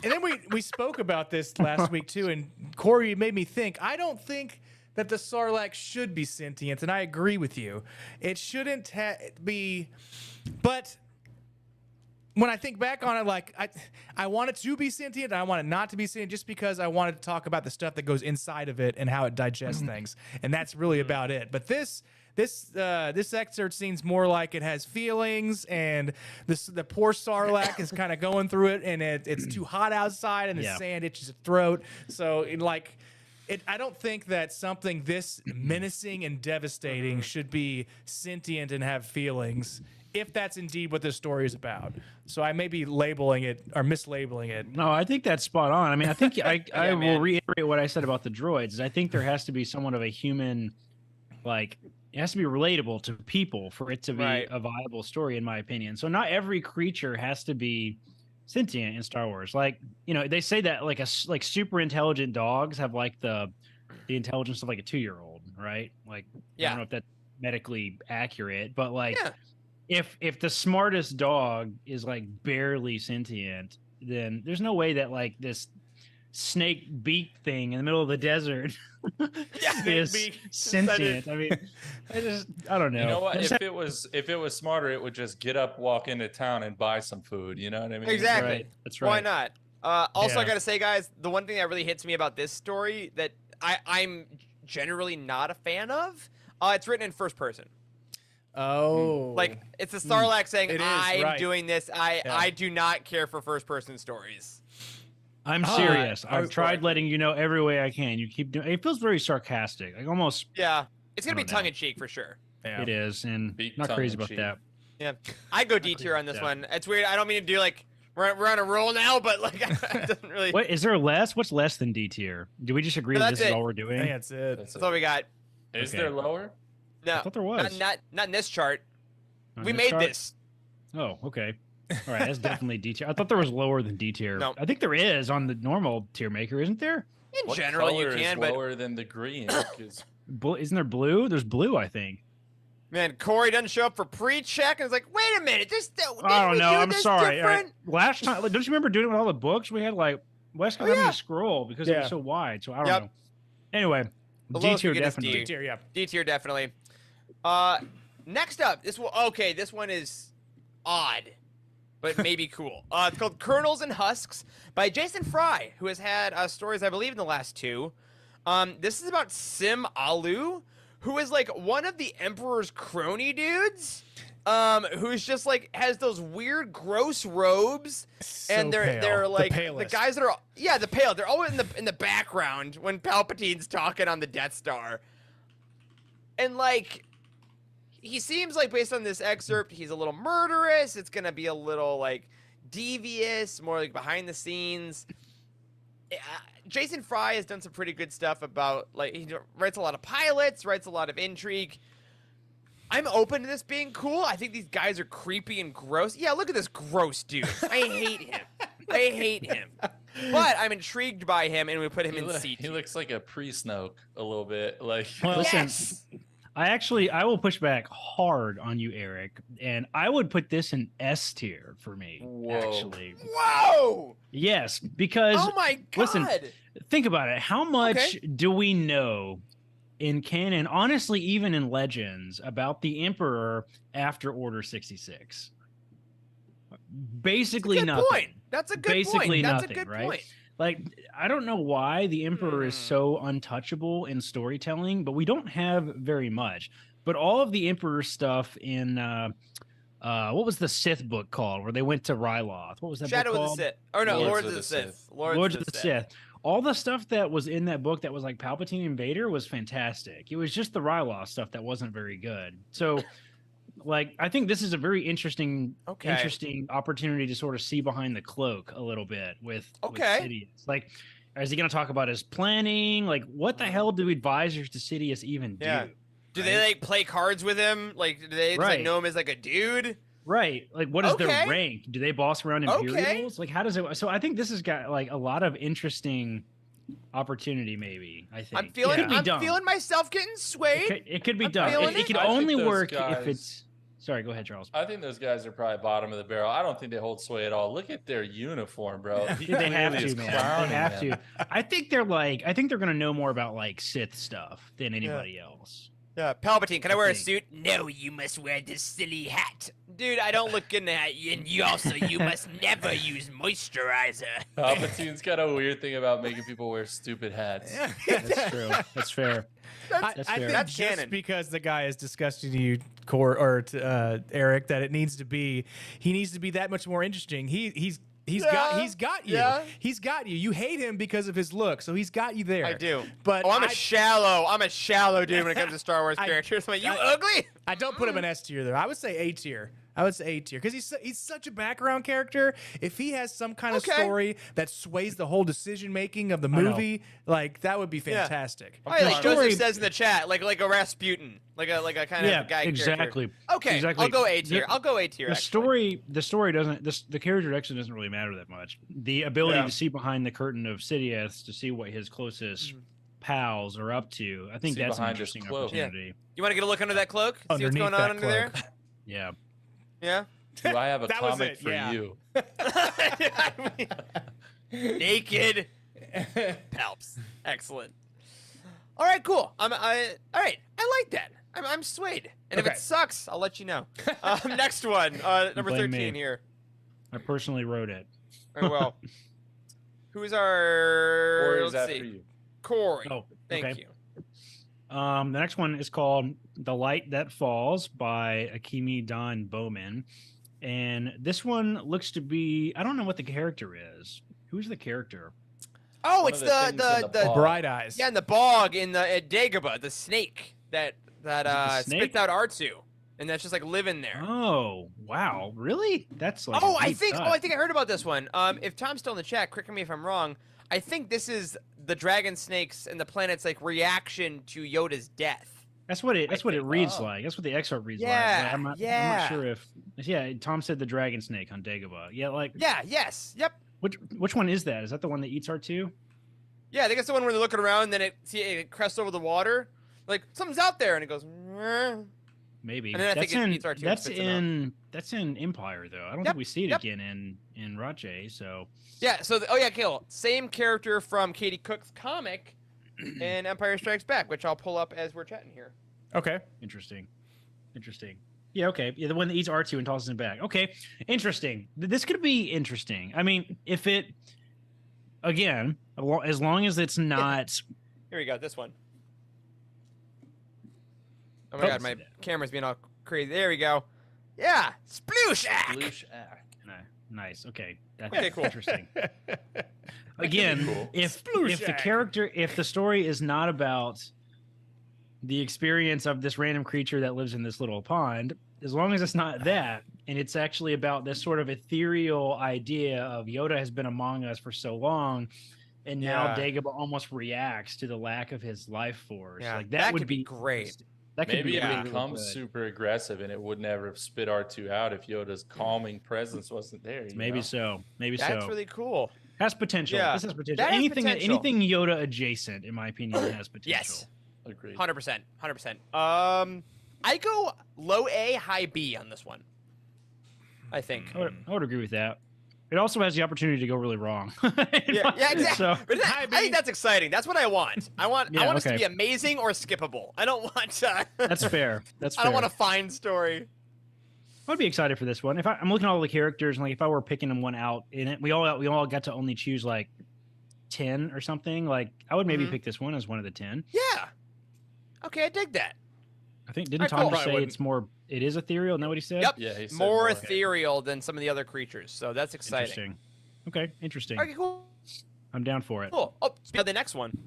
and then we spoke about this last week too, and Corey made me think. I don't think that the Sarlacc should be sentient, and I agree with you. It shouldn't be, but when I think back on it, like I want it to be sentient, and I want it not to be sentient, just because I wanted to talk about the stuff that goes inside of it and how it digests things, and that's really about it. But this excerpt seems more like it has feelings, and the poor Sarlacc is kind of going through it, and it's too hot outside, and the sand itches its throat. So I don't think that something this menacing and devastating should be sentient and have feelings, if that's indeed what this story is about. So I may be labeling it or mislabeling it. No, I think that's spot on. I mean, I think I will man. reiterate what I said about the droids. Is I think there has to be somewhat of a human, like, it has to be relatable to people for it to be Right. a viable story, in my opinion. So not every creature has to be sentient in Star Wars. Like, they say that like super intelligent dogs have like the intelligence of like a 2-year-old, right? Like, I Yeah. don't know if that's medically accurate, but like, Yeah. if the smartest dog is like barely sentient, then there's no way that like this snake beak thing in the middle of the desert Yeah, is beak. sentient. I mean, I don't know. You know what? It's- If it was smarter, it would just get up, walk into town, and buy some food. You know what I mean? Exactly. right. That's right. Why not? Also, I Yeah. gotta say, guys, the one thing that really hits me about this story that I'm generally not a fan of, it's written in first person. Oh, Like, it's a Sarlacc saying, It is, I'm right. doing this. I do not care for first person stories. I'm Ah, serious. I I've was tried like- letting you know every way I can. You keep doing. It feels very sarcastic. Like almost Yeah. It's gonna I be don't know. tongue in cheek for sure. yeah. it is, and Big not crazy about tongue-in-cheek. that. Yeah. I go D tier on this Yeah. one. It's weird. I don't mean to do like, we're on a roll now, but like, it doesn't really. Wait, is there less? What's less than D tier? Do we just agree No, that that's this is it. all we're I doing? think that's it. That's That's all we got. Is Okay. there lower? No. I thought there was. Not in this chart. On We this made chart? this. Oh, okay. All right, that's definitely D tier. I thought there was lower than D tier. No. I think there is on the normal TierMaker, isn't there? In What general, you color can, is but lower than the green? 'Cause Isn't there blue? There's blue, I think. man, Corey doesn't show up for pre-check, and it's like, wait a minute, I don't know. I'm sorry. Different? Last time, like, don't you remember doing it with all the books? We had like Wes kept Oh, having yeah. to scroll because it Yeah. was so wide. So I don't Yep. know. Anyway, The D lowest we tier get is definitely. D. Tier, yeah. D tier definitely. Next up, this one is odd, but maybe cool. It's called Kernels and Husks by Jason Fry, who has had stories, I believe, in the last two. This is about Sim Alu, who is like one of the Emperor's crony dudes. Who's just like has those weird, gross robes, and they're like the guys that are the pale. They're always in the background when Palpatine's talking on the Death Star, and like he seems like based on this excerpt, he's a little murderous. It's gonna be a little like devious, more like behind the scenes. Jason Fry has done some pretty good stuff about like he writes a lot of pilots, writes a lot of intrigue. I'm open to this being cool. I think these guys are creepy and gross. Yeah, look at this gross dude. I hate him. I hate him. But I'm intrigued by him, and we put him in C. He looks like a pre-Snoke a little bit. Like, well, yes! Listen, I will push back hard on you, Eric, and I would put this in S tier for me. Whoa. Actually, whoa, yes, because oh my god! Listen, think about it. How much do we know in canon, honestly, even in Legends, about the Emperor after Order 66? Basically That's a good nothing. point. That's a good Basically point. That's nothing, a good right? point. Like, I don't know why the Emperor is so untouchable in storytelling, but we don't have very much. But all of the Emperor stuff in what was the Sith book called, where they went to Ryloth? What was that Shadow book of called? the Sith. Or no, Lords of the Sith. Lords of the Sith. All the stuff that was in that book that was like Palpatine and Vader was fantastic. It was just the Ryloth stuff that wasn't very good. So, like, I think this is a very interesting opportunity to sort of see behind the cloak a little bit with Sidious. Like, is he going to talk about his planning? Like, what the hell do advisors to Sidious even do? Yeah. Do they like play cards with him? Like, do they just, like, know him as like a dude? Right. Like, what is their rank? Do they boss around Imperials? Like, how does it? So I think this has got like a lot of interesting opportunity. Maybe I think I'm feeling myself getting swayed. It could be done. It could only work if it's. Sorry, go ahead, Charles. I think those guys are probably bottom of the barrel. I don't think they hold sway at all. Look at their uniform, bro. They have to, man. They have to. I think they're going to know more about like Sith stuff than anybody else. Yeah, Palpatine, can I wear a suit? No, you must wear this silly hat. Dude, I don't look good in a hat, and you must never use moisturizer. Palpatine's got a weird thing about making people wear stupid hats. That's true. That's fair. I think that's just canon. Because the guy is disgusting to you, Eric, that he needs to be that much more interesting. He's got you. Yeah. He's got you. You hate him because of his look, so he's got you there. I do. But I'm a shallow dude when it comes to Star Wars characters. I'm like, you ugly? I don't put him in S tier though. I would say A tier. Because he's such a background character. If he has some kind of story that sways the whole decision making of the movie, like that would be fantastic. Yeah. Like Joseph says in the chat, like a Rasputin, like a kind of guy exactly. character. Okay, exactly. I'll go A tier. The story doesn't. The character actually doesn't really matter that much. The ability to see behind the curtain of Sidious, to see what his closest pals are up to, I think that's an interesting opportunity. Yeah. You want to get a look under that cloak? See what's going on under there? Yeah. Yeah. Do I have a comic for you? Naked Palps. Excellent. All right, cool. All right. I like that. I'm swayed. And if it sucks, I'll let you know. Next one, number 13 here. I personally wrote it. Very well. Who's our? Corey's let's after see. you. Corey. Oh, thank you. The next one is called The Light That Falls by Akimi Don Bowman. And this one looks to be, I don't know what the character is. Who's the character? Oh, it's the Bright Eyes. Yeah, in the bog in the Dagobah, the snake that spits out R2. And that's just like living there. Oh, wow. Really? That's like I think I heard about this one. If Tom's still in the chat, correct me if I'm wrong. I think this is the dragon snakes and the planet's like reaction to Yoda's death. That's what it reads like. That's what the excerpt reads like. I'm not sure if Tom said the dragon snake on Dagobah. Yep. Which one is that? Is that the one that eats R2? Yeah, I think it's the one where they're looking around and then it crests over the water. Like something's out there and it goes maybe. And then I think it eats R2. That's in Empire though. I don't think we see it again in Rache, so yeah, so cool. Same character from Katie Cook's comic in Empire Strikes Back, which I'll pull up as we're chatting here. Okay. Interesting. Yeah, okay. Yeah, the one that eats R2 and tosses him back. Okay. Interesting. This could be interesting. I mean, if it again, as long as it's not Here we go, this one. Oh my god, my camera's being all crazy. There we go. Yeah, splooshak. Splooshak. Nice. Okay. That's Okay, cool. interesting. Again, cool. if the story is not about the experience of this random creature that lives in this little pond, as long as it's not that, and it's actually about this sort of ethereal idea of Yoda has been among us for so long, and now Dagobah almost reacts to the lack of his life force. Yeah, Like that would could be great. That could Maybe be it really becomes good. super aggressive and it would never have spit R2 out if Yoda's calming presence wasn't there. You Maybe know? so. Maybe That's so. really cool. Has potential. Yeah, This has potential. that has Anything potential. Yoda adjacent, in my opinion, has potential. Yes. Agreed. 100%. 100%. I go low A, high B on this one. I think. I would agree with that. It also has the opportunity to go really wrong. Yeah, exactly. So, But I think that's exciting. That's what I want. I want us to okay. be amazing or skippable. I don't want. that's fair. That's fair. I don't want a fine story. I'd be excited for this one. If I'm looking at all the characters, and like if I were picking one out in it, we all got to only choose like 10 or something. Like I would maybe pick this one as one of the 10. Yeah. Okay, I dig that. I think didn't Alright, Tom cool. just say it's more? It is ethereal. Isn't that what he said? Yep. Yeah, he said More ethereal than some of the other creatures, so that's exciting. Interesting. Okay, interesting. Okay, cool. I'm down for it. Cool. Oh, speaking of the next one.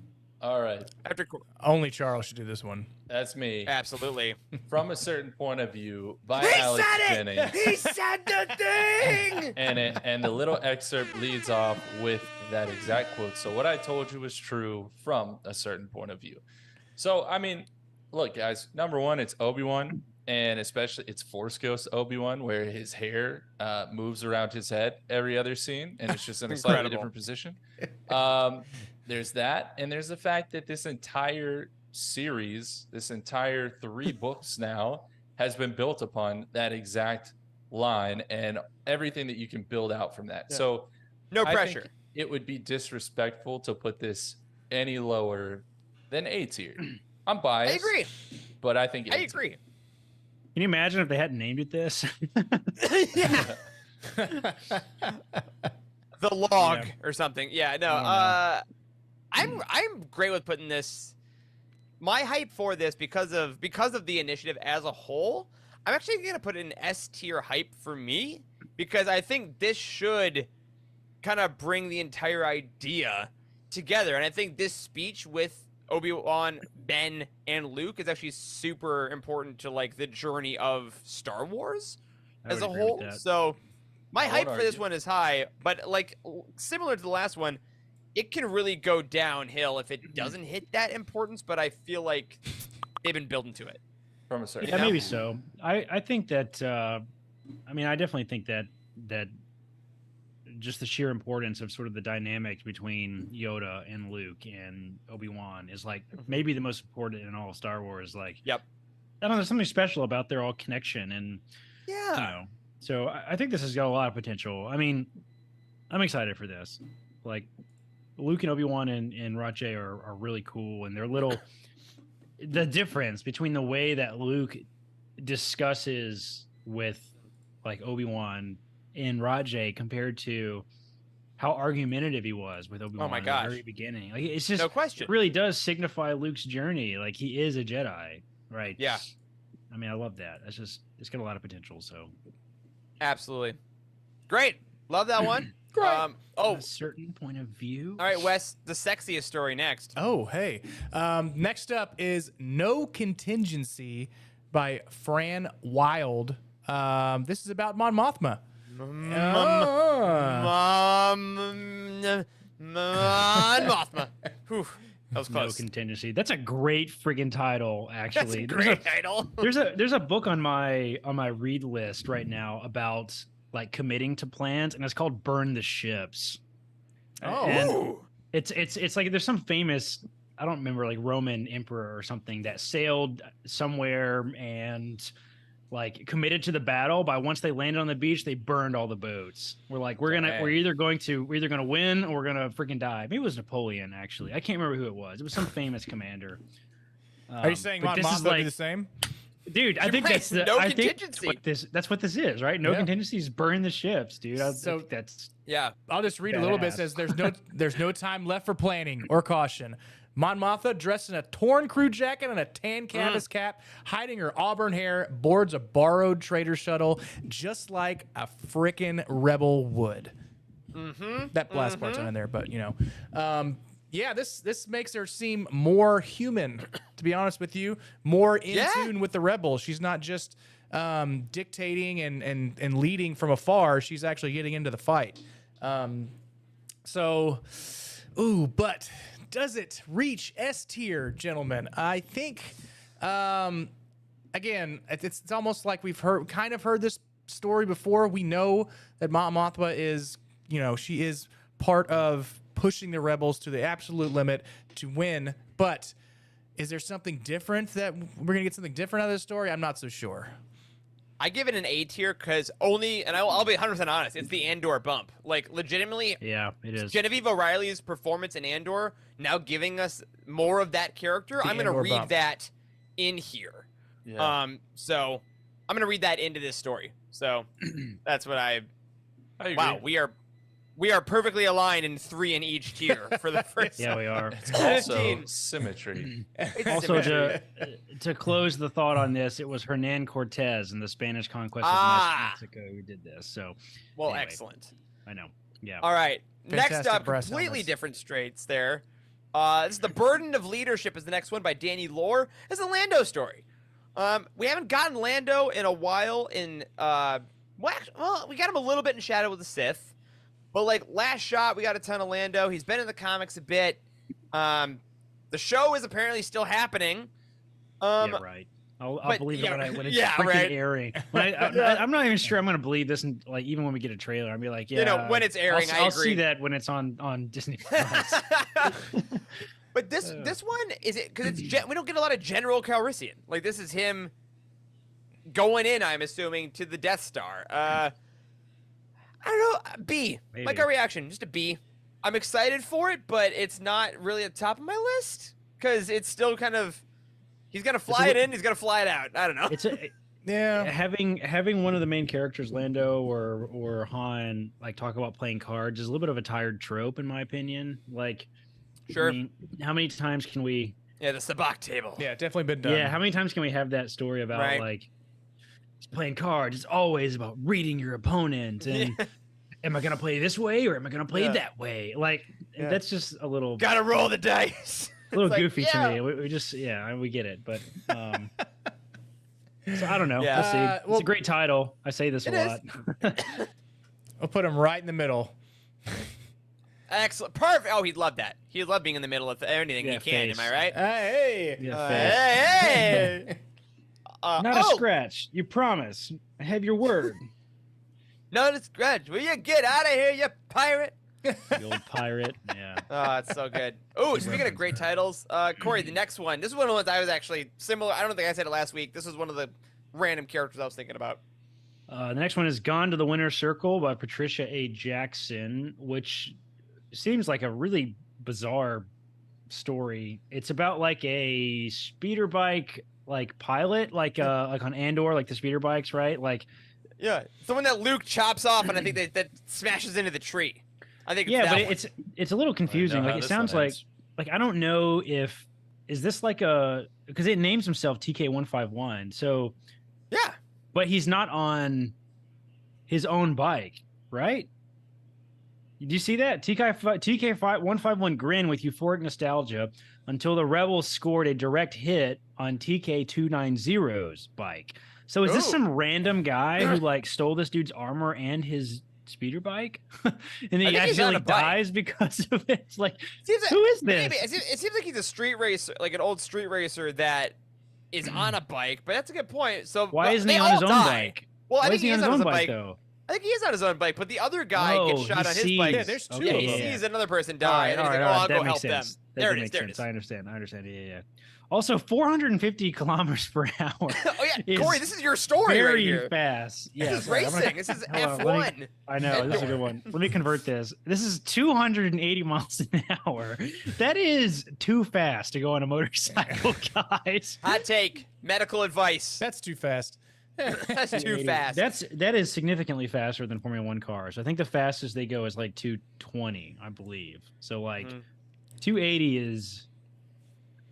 All right, After Only Charles should do this one. that's me. absolutely. From a certain point of view, by He Alex said Jennings. it. He said the thing. And the little excerpt leads off with that exact quote. So what I told you was true from a certain point of view. So I mean, look, guys. Number one, it's Obi-Wan, and especially it's Force Ghost Obi-Wan, where his hair moves around his head every other scene, and it's just in a slightly Incredible. different position. There's that, and there's the fact that this entire series, this entire 3 books now, has been built upon that exact line and everything that you can build out from that. Yeah. So No I think pressure. it would be disrespectful to put this any lower than A tier. I'm biased. I agree. But I think I A tier. agree. Can you imagine if they hadn't named it this? Yeah. The log Yeah. or something. Yeah, no. I I'm great with putting this. My hype for this because of the initiative as a whole. I'm actually gonna put it in S tier hype for me because I think this should kind of bring the entire idea together, and I think this speech with Obi-Wan, Ben, and Luke is actually super important to like the journey of Star Wars I as would a agree with whole. that. So my I hype won't for this argue. one is high, but like similar to the last one, it can really go downhill if it doesn't hit that importance. But I feel like they've been building to it. From a certain Yeah, know? maybe so. I think that I mean I definitely think that just the sheer importance of sort of the dynamic between Yoda and Luke and Obi-Wan is like maybe the most important in all of Star Wars. Like, Yep. I don't know, there's something special about their all connection, and Yeah. you know, so I think this has got a lot of potential. I mean, I'm excited for this. Like, Luke and Obi-Wan and Rache are really cool, and they're little. The difference between the way that Luke discusses with like Obi-Wan and Rajay compared to how argumentative he was with Obi-Wan my at gosh. the very beginning. Like it's just No question. it really does signify Luke's journey. Like he is a Jedi, right? Yeah. I mean, I love that. It's got a lot of potential. So Absolutely. Great. Love that one. Great. from Oh, a certain point of view. all right, Wes. The sexiest story next. Oh, hey. Next up is No Contingency by Fran Wild. This is about Mon Mothma. Mothma. Whew, that was No close. contingency. That's a great friggin' title, That's actually. a great title. There's a book on my read list right now about like committing to plans, and it's called Burn the Ships. Oh. And Ooh. it's like there's some famous, I don't remember, like Roman emperor or something that sailed somewhere and like committed to the battle. By once they landed on the beach, they burned all the boats. We're Dang. either gonna win or we're gonna freaking die. Maybe it was Napoleon, actually. I can't remember who it was. It was some famous commander. Are you saying but Mon this is Mothma do like, the same? dude? I think Right, that's the no I think contingency. that's what this is, right? No Yeah. contingencies, burn the ships, dude. So- that's Yeah. I'll just read a little bit. It Badass. says there's no time left for planning or caution. Mon Mothma, dressed in a torn crew jacket and a tan canvas cap, hiding her auburn hair, boards a borrowed trader shuttle, just like a frickin' rebel would. That last part's not in there, but you know. Yeah, this makes her seem more human, to be honest with you. More in tune with the rebels. She's not just dictating and leading from afar. She's actually getting into the fight. But does it reach S tier, gentlemen? I think, again, it's almost like we've heard this story before. We know that Mon Mothma is, she is part of pushing the rebels to the absolute limit to win. But is there something different that we're gonna get something different out of this story? I'm not so sure. I give it an A tier because and I'll be 100% honest, it's the Andor bump. Like, legitimately, yeah, it is. Genevieve O'Reilly's performance in Andor now giving us more of that character. I'm going to read that in here. Yeah. So I'm going to read that into this story. So that's what I agree. Wow, we are perfectly aligned in 3 in each tier for the first. Yeah, we are. It's also symmetry. Also, to close the thought on this, it was Hernan Cortez in the Spanish conquest of Mexico who did this. So, well, anyway, excellent. I know. Yeah. All right. Fantastic Next up, breast completely helmets. different straits there. This is The Burden of Leadership is the next one by Danny Lore. It's a Lando story. We haven't gotten Lando in a while in we got him a little bit in Shadow of the Sith. But, like, last shot, we got a ton of Lando. He's been in the comics a bit. The show is apparently still happening. Yeah, right. I'll believe it when it's airing. I'm not even sure I'm going to believe this, even when we get a trailer. I'll be like, yeah. When it's airing, I'll agree. see that when it's on Disney Plus. But this one, is it because we don't get a lot of General Calrissian. Like, this is him going in, I'm assuming, to the Death Star. I don't know, B. Maybe. Like our reaction, just a B. I'm excited for it, but it's not really at the top of my list because it's still kind of, he's gonna fly it in, he's gonna fly it out. I don't know. Having one of the main characters, Lando or Han, like talk about playing cards is a little bit of a tired trope in my opinion. Like, Sure. I mean, how many times can we? Yeah, the sabacc table. Yeah, definitely been done. Yeah, how many times can we have that story about like playing cards? It's always about reading your opponent and am I gonna play this way or am I gonna play that way? Like that's just a little gotta roll the dice. A little goofy to me. We just we get it, but so I don't know. We'll see. It's a great title. I say this a lot. I'll put him right in the middle. Excellent. Perfect. Oh, he'd love that. He'd love being in the middle of anything he can. Face. Am I right? Hey. Hey. Not a scratch. You promise. I have your word. Not a scratch. Will you get out of here, you pirate? The old pirate. Yeah. Oh, it's so good. Oh, speaking of great titles, Corey, the next one. This is one of the ones I was actually similar. I don't think I said it last week. This was one of the random characters I was thinking about. The next one is Gone to the Winner's Circle by Patricia A. Jackson, which seems like a really bizarre story. It's about like a speeder bike pilot, like on Andor, like the speeder bikes, right? Like, yeah, it's the one that Luke chops off, and I think that smashes into the tree. I think it's that one. It's a little confusing. Like, it sounds like I don't know if is this like because it names himself TK151. So yeah, but he's not on his own bike, right? Did you see that? TK151 grin with euphoric nostalgia until the rebels scored a direct hit on TK290's bike. So is this some random guy who like stole this dude's armor and his speeder bike, and then he accidentally dies because of it? It's like, who is this? It seems like he's a street racer, like an old street racer that is on a bike. But that's a good point. So why isn't he on his own bike? Well, I think he is on his own bike though. I think he is on his own bike, but the other guy gets shot on his bike. Yeah, there's two. He sees another person die, and he's like, "Oh, I'll go help them." There it is. There it is. I understand. Yeah. Also, 450 kilometers per hour. Oh yeah, Corey, this is your story right here. Very fast. Yeah, this is racing. This is F1. I know. This is a good one. Let me convert this. This is 280 miles an hour. That is too fast to go on a motorcycle, guys. Hot take. Medical advice. That's too fast. That's too fast. That is significantly faster than Formula 1 cars. I think the fastest they go is like 220, I believe. So like 280 is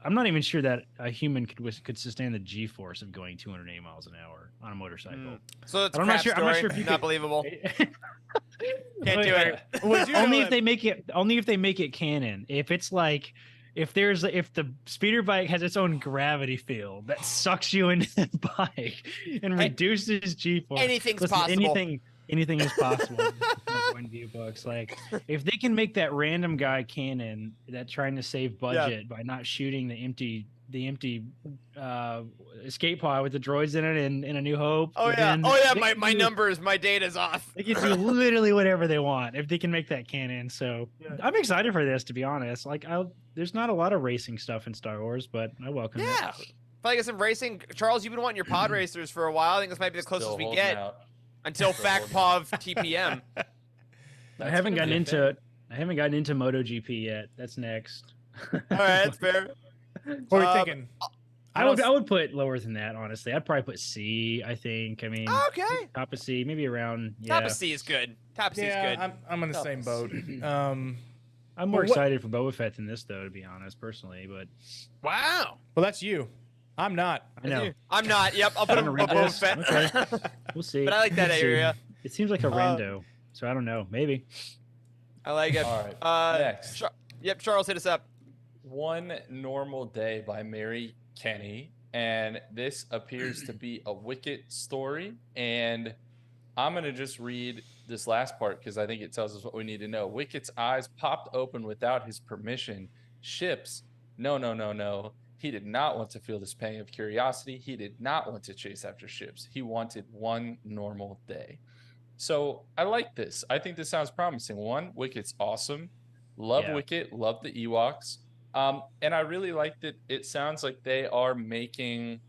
I'm not even sure that a human could sustain the G-force of going 280 miles an hour on a motorcycle. So it's a I'm crap not sure. story. I'm not sure if you not could, believable. Can't do it. Only if they make it. Only if they make it canon. If it's like, if the speeder bike has its own gravity field that sucks you into the bike and reduces G-force. Anything's Listen, possible. Anything is possible. Point of view books. Like, if they can make that random guy canon that trying to save budget by not shooting the empty escape pod with the droids in it in A New Hope. My numbers, my data's off. They can do literally whatever they want if they can make that canon. So I'm excited for this, to be honest. Like, there's not a lot of racing stuff in Star Wars, but I welcome it. Yeah. Probably get some racing. Charles, you've been wanting your pod racers for a while. I think this might be the closest Still we holding get out. until FactPov TPM. I haven't gotten into MotoGP yet. That's next. All right, that's fair. What are we thinking? I would put lower than that, honestly. I'd probably put C, I think. I mean, Okay. top of C, maybe around. Top of C is good. Top C is good. I'm in the same boat. I'm more excited for Boba Fett than this, though, to be honest, personally. But Wow. Well, that's you. I'm not. I know. I'm not. Yep, I'll put him read above this. Fett. Okay. We'll see. But I like that We'll see. area. It seems like a rando, so I don't know. Maybe. I like it. All right. Next. Yep, Charles, hit us up. One Normal Day by Mary Kenny, and this appears to be a Wicket story, and I'm going to just read this last part because I think it tells us what we need to know. Wicket's eyes popped open without his permission. Ships, no. He did not want to feel this pang of curiosity. He did not want to chase after ships. He wanted one normal day. So I like this. I think this sounds promising. One, Wicket's awesome. Love Wicket. Love the Ewoks. And I really like that it sounds like they are making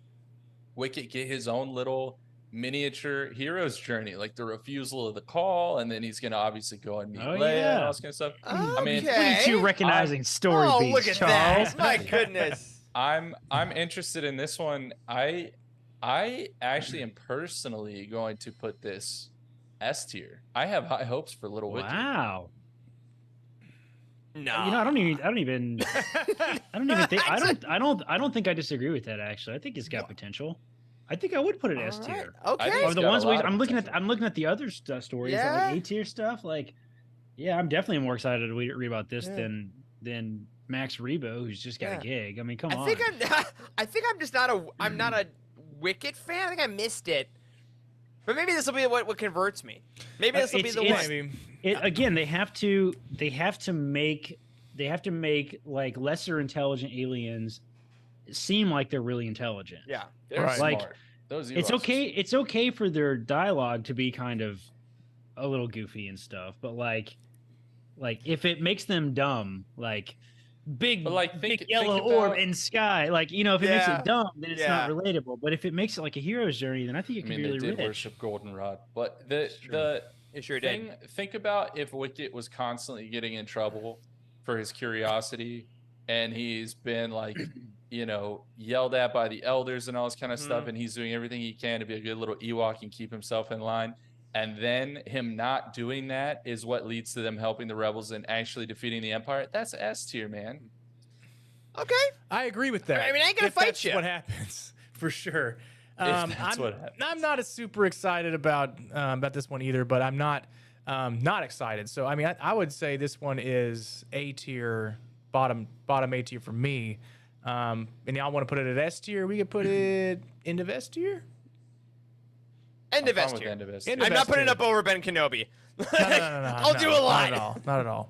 Wicket get his own little miniature hero's journey, like the refusal of the call, and then he's going to obviously go and meet Leia and all this kind of stuff. I mean, look at you recognizing story beats, look at Charles. that. My goodness. I'm interested in this one. I actually am personally going to put this S tier. I have high hopes for Little Wicket. Wow. No. I don't even think I don't think I disagree with that, actually. I think it's got potential. I think I would put it S tier. Okay. Of the ones I'm looking at the other stories, Yeah. like A tier stuff. Like, yeah, I'm definitely more excited to read about this than Max Rebo, who's just got a gig. I mean, come on. I think I'm not a Wicket fan. I think I missed it. But maybe this will be what converts me. Maybe this will be the one. Again, they have to make like lesser intelligent aliens seem like they're really intelligent. Yeah. They're Like, smart. Those It's Ewoks are okay. It's okay for their dialogue to be kind of a little goofy and stuff, but like if it makes them dumb, like big, But, like, big think yellow about- orb in sky, like, if it makes Yeah. it dumb, then it's not Yeah. relatable. But if it makes it like a hero's journey, then I think it I can mean, be they really did rich. worship Goldenrod, but It sure thing, did. think about if Wicket was constantly getting in trouble for his curiosity, and he's been like, yelled at by the elders and all this kind of stuff, and he's doing everything he can to be a good little Ewok and keep himself in line. And then him not doing that is what leads to them helping the rebels and actually defeating the Empire. That's S tier, man. Okay. I agree with that. I mean, I ain't gonna If fight that's you. what happens, for sure. That's what happens. I'm not as super excited about this one either, but I'm not excited. So I mean, I would say this one is A tier, bottom A tier for me. And y'all want to put it at S tier? We could put it into S tier. End of I'm S fine with tier. end of S End tier. of I'm not S putting it tier. up over Ben Kenobi. No. I'll do a line. Not at all.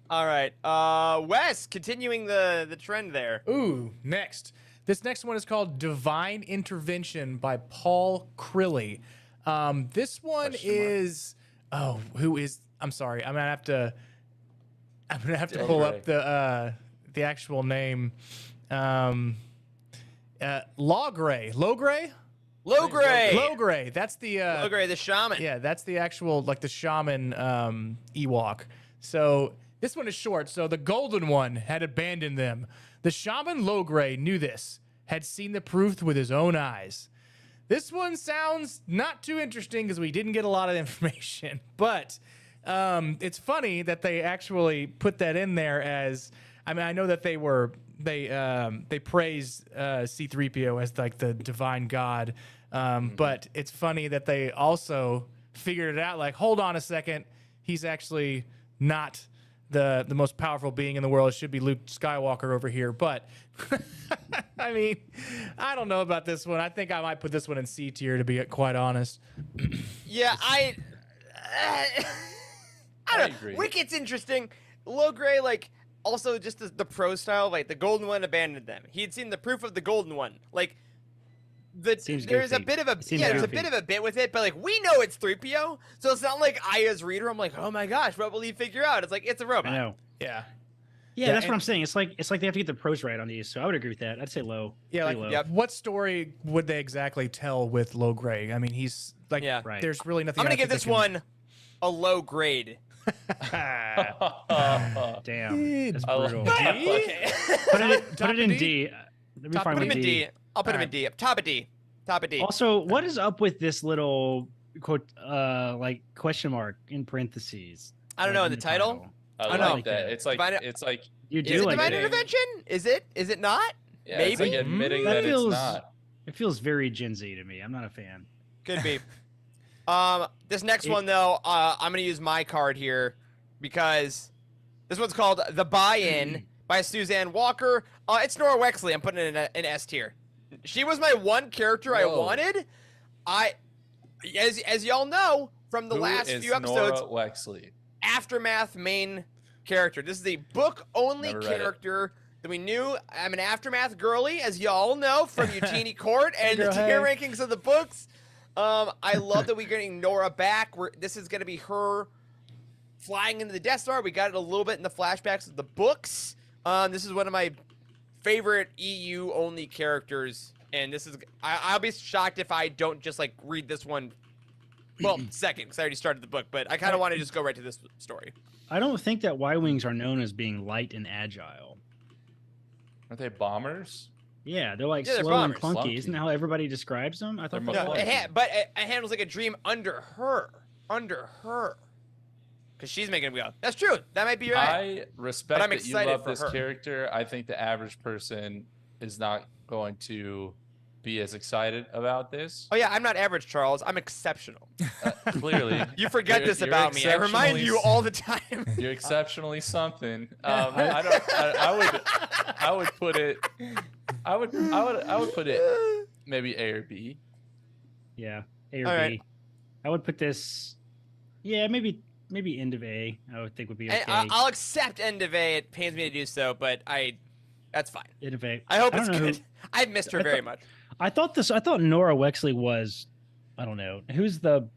All right. Wes, continuing the trend there. Ooh, next. This next one is called Divine Intervention by Paul Crilly. This one is who is I'm sorry. I'm gonna have to pull up the actual name. Logray. Logray. That's the Logray, the shaman. yeah, that's the actual the shaman Ewok. So this one is short. So the golden one had abandoned them. The shaman Logray knew this, had seen the proof with his own eyes. This one sounds not too interesting because we didn't get a lot of information, but it's funny that they actually put that in there as, I mean, I know that they were they praise C-3PO as like the divine god, but it's funny that they also figured it out. Like, hold on a second, he's actually not the most powerful being in the world. It should be Luke Skywalker over here. But I mean, I don't know about this one. I think I might put this one in C tier, to be quite honest. Yeah, I don't agree. know. Wicket's interesting. Low Gray, like, also just the pro style, like the Golden One abandoned them. He had seen the proof of the Golden One. Like, Seems there's a goofy. bit of a It seems there's a goofy. bit of a bit with it, but like we know it's 3PO, so it's not like I as reader I'm like, oh my gosh, what will he figure out? It's like it's a robot. I know. Yeah. Yeah, that's and- what I'm saying. It's like they have to get the pros right on these. So I would agree with that. I'd say low. Yeah, Pretty like, low. Yep. what story would they exactly tell with Low Gray? I mean, he's like, Yeah. Right. there's really nothing. I'm gonna I give think this they can- one a low grade. Damn. That's I like brutal. that. Okay. Put it in D? D. That'd be Top fine Put with him in D. D. I'll put him in Alright. D. Top of D. Top of D. Also, what is up with this little quote like question mark in parentheses? I don't know in the title. I I like know. that. It's like Divine- it's like You Is do it like divine it. intervention? Is it? Is it not? yeah, it's like Maybe? admitting That that feels- it's not. It feels very Gen Z to me. I'm not a fan. Could be. This next It- one though, I'm gonna use my card here because this one's called The Buy-In by Suzanne Walker. It's Nora Wexley. I'm putting it in an S tier. She was my one character I Whoa. wanted. As y'all know from the Who last is few episodes, Nora Wexley? Aftermath main character. This is a book-only Never read it. character that we knew. I'm an Aftermath girly, as y'all know, from Eugenie Court and the Girl, tier hey. rankings of the books. I love that we're getting Nora back. This is going to be her flying into the Death Star. We got it a little bit in the flashbacks of the books. This is one of my favorite EU-only characters, and this is I'll be shocked if I don't just like read this one. Well, second, because I already started the book, but I kind of want to just go right to this story. I don't think that Y-wings are known as being light and agile. Aren't they bombers? Yeah, they're like Yeah, they're slow and bombers. clunky. Isn't Clunky. that how everybody describes them? I thought They're that No, was. McClunky. but it handles like a dream under her. Because she's making him go. That's true. That might be right. I respect But I'm that you excited love for this her. character. I think the average person is not going to be as excited about this. Oh, yeah, I'm not average, Charles. I'm exceptional. Clearly, You forget You're- this you're about me. I remind exceptionally you all the time. you're exceptionally something. I would put it. I would put it maybe A or B. Yeah, A or All B. right. I would put this. Yeah, maybe end of A. I would think would be okay. I'll accept end of A. It pains me to do so, but that's fine. End of A. I hope I it's don't know good. who- I've missed her I very thought- much. I thought Nora Wexley was. I don't know who's the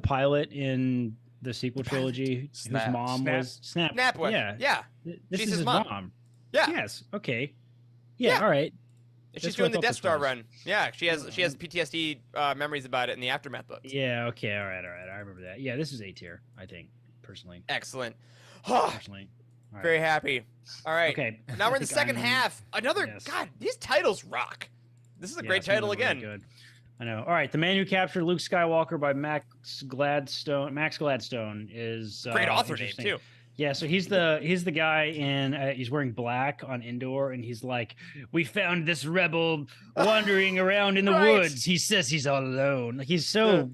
pilot in the sequel trilogy Snap. whose mom Snap. was Snap. Snap one. Yeah, Yeah. This She's is his his mom. mom. Yeah. Yes. Okay. Yeah. Yeah. All right. She's That's what doing I the thought Death this Star was. run. Yeah, she has PTSD memories about it in the Aftermath books. Yeah. Okay. All right. I remember that. Yeah. This is A tier. I think personally. Excellent. Personally. All right. Very happy. All right. Okay. Now we're I in the think second I'm- half. Another Yes. God, these titles rock. This is a Yeah, great some of title them are again. really good. I know. All right. The Man Who Captured Luke Skywalker by Max Gladstone is Great author name interesting. too. Yeah, so he's the guy in he's wearing black on Endor, and he's like, we found this rebel wandering around in the Right. woods. He says he's all alone. Like he's so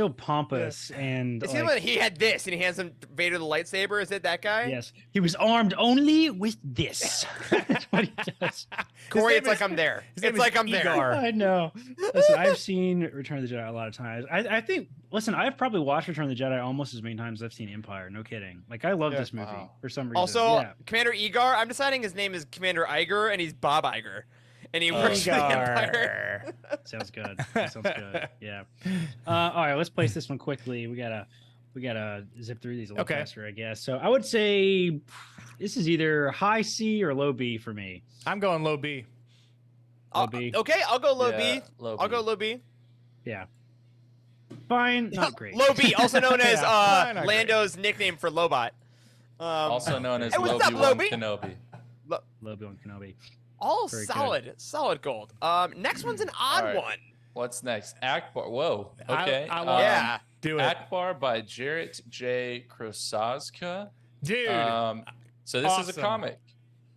pompous and Is he the like, one he had this and he hands him Vader the lightsaber? Is it that guy? yes, he was armed only with this. That's what he does. Corey, name it's like is- I'm there. his name It's is like I'm there. Igor. I know. Listen, I've seen Return of the Jedi a lot of times. I think. Listen, I've probably watched Return of the Jedi almost as many times as I've seen Empire. No kidding. Like I love Yeah. this movie Wow. for some reason. Also, yeah. Commander Igor, I'm deciding his name is Commander Iger and he's Bob Iger. And he works for the Empire. Sounds good. That sounds good. Yeah. All right, let's place this one quickly. We gotta zip through these a little Okay. faster, I guess. So I would say this is either high C or low B for me. I'm going low B. Low B. Okay, I'll go low Yeah, B. low I'll B. go low B. Yeah. Fine, not great. Low B, also known as Yeah, fine, not great. Lando's nickname for Lobot. Also known as Hey, what's up, Obi-Wan Lobi? Kenobi. Low B on Kenobi. All Very solid gold. Next one's an odd All right. one. What's next? Akbar. Whoa. I- Okay. I want- Yeah. Do it, Akbar by Jarrett J. Krosazka. dude. So this is a awesome. comic.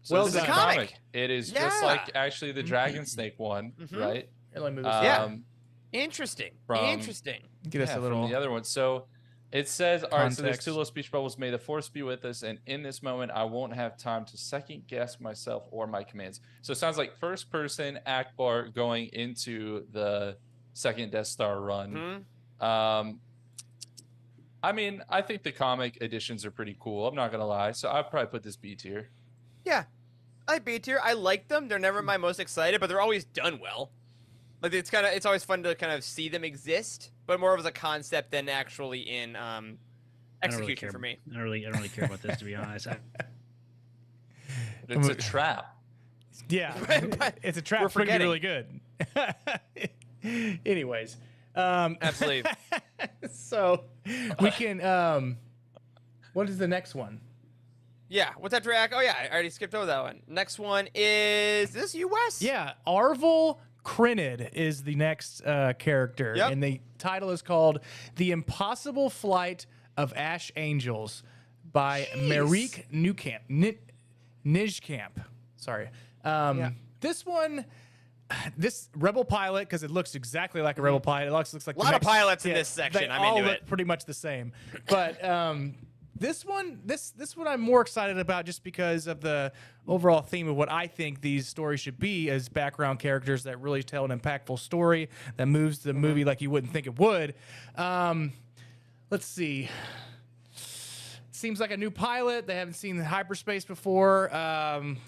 So Well this is a done. comic. It is just Yeah. like actually the Dragon Snake one, right? Here, let me move this Yeah. Um, Interesting. From- Interesting. Get us a from little. the other one. So it says, all right, so there's Context. 2 little speech bubbles. May the force be with us, and in this moment, I won't have time to second guess myself or my commands. So it sounds like first person Akbar going into the second Death Star run. Mhm. I mean, I think the comic editions are pretty cool. I'm not gonna lie. So I'd probably put this B tier. Yeah. I like B tier. I like them. They're never my most excited, but they're always done well. Like it's always fun to kind of see them exist, but more of as a concept than actually in I don't execution really care. for me. I don't really care about this, to be honest. It's a trap. Yeah, But it's a trap. we're It's gonna be forgetting. really good. Anyways, Absolutely. so we can. What is the next one? Yeah. What's that track? Oh yeah, I already skipped over that one. Next one is this US? Yeah, Arvel Crinid is the next character, Yep. and the title is called "The Impossible Flight of Ash Angels" by Marik Nijkamp. Sorry. This one, this Rebel pilot, because it looks exactly like a Rebel pilot. It looks like A lot of pilots in this section. They I'm all into look it. pretty much the same, but this one I'm more excited about just because of the overall theme of what I think these stories should be as background characters that really tell an impactful story that moves the movie like you wouldn't think it would. Let's see. Seems like a new pilot. They haven't seen hyperspace before. I'm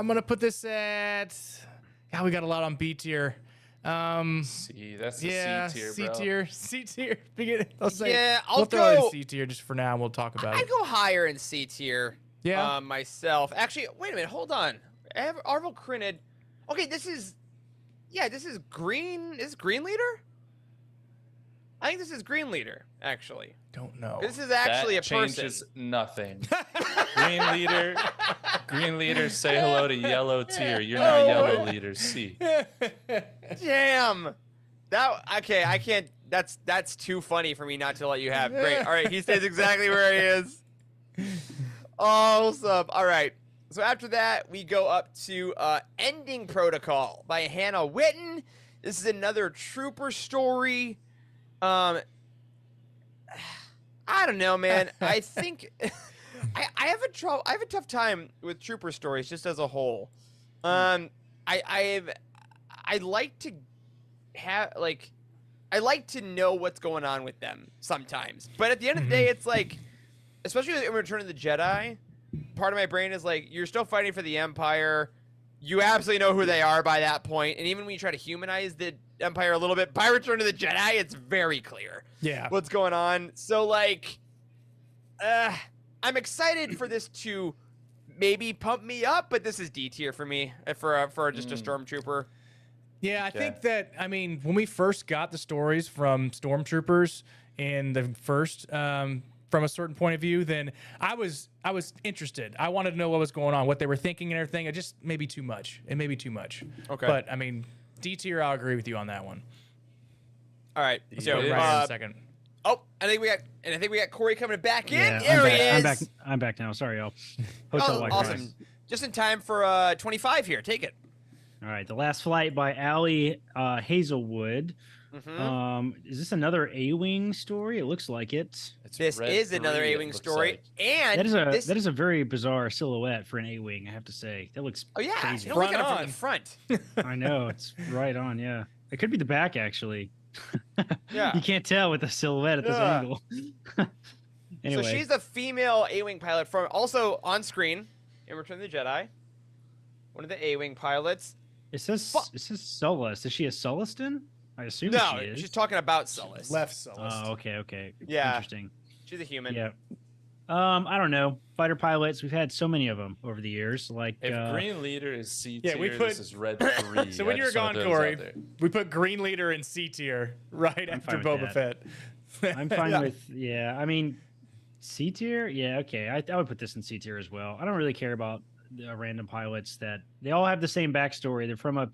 gonna put this at. God, we got a lot on B tier. C, that's the Yeah, C tier, C bro. tier, C tier. I'll say, Yeah, I'll we'll throw it in go- C tier just for now. And we'll talk about I'd it. go higher in C tier. Yeah. Myself. Actually, wait a minute. Hold on. Arvel Crinid. Okay, this is Green. Is this Green Leader? I think this is Green Leader. Actually, Don't know. this is actually That a person. changes nothing. Green leader, say hello to yellow tier. You're now yellow leader. C. Damn. That okay. I can't. That's too funny for me not to let you have. Great. All right. He stays exactly where he is. Awesome. All right. So after that, we go up to Ending Protocol by Hannah Witten. This is another trooper story. I don't know, man. I think I have a tough time with trooper stories just as a whole. I like to have I like to know what's going on with them sometimes. But at the end of the day, it's like, especially in Return of the Jedi, part of my brain is like, you're still fighting for the Empire. You absolutely know who they are by that point. And even when you try to humanize the Empire a little bit, by Return of the Jedi, it's very clear Yeah. what's going on. So, like, I'm excited for this to maybe pump me up, but this is D tier for me, for just a Stormtrooper. Yeah, I think that, I mean, when we first got the stories from Stormtroopers in the first, from a certain point of view, then I was interested. I wanted to know what was going on, what they were thinking and everything. It just may be too much. It may be too much. Okay. But, I mean, D tier, I'll agree with you on that one. All right. So, Right here in a second. oh, I think we got Corey coming back in. Yeah, There he is. I'm back now. Sorry, y'all. Hotel Oh, Wi-Fi. awesome. Just in time for 25 here. Take it. All right, The Last Flight by Allie Hazelwood. Mhm. Is this another A-wing story? It looks like it. It's This red is another 3, it A-wing looks story, like. and That is a very bizarre silhouette for an A-wing, I have to say. That looks oh yeah, crazy. you don't look Front at it from on. the front. I know, it's right on, yeah. It could be the back, actually. Yeah. You can't tell with the silhouette at this Yeah. angle. Anyway, So she's the female A-wing pilot from also on screen in Return of the Jedi. One of the A-wing pilots. it says Sullust. Is she a Sullustan? I assume No, she is. she's talking about Sullust. Left Sullust. Oh, okay. Yeah. Interesting. She's a human. Yeah. I don't know. Fighter pilots, we've had so many of them over the years. Like, If green leader is C tier, Yeah, we put- this is red 3. So when I you were just wanna gone, throw this out Corey, there. we put Green Leader in C tier right after fine with Boba Fett. I'm fine Yeah. with, I mean, C tier? Yeah, okay. I would put this in C tier as well. I don't really care about the random pilots that they all have the same backstory. They're from a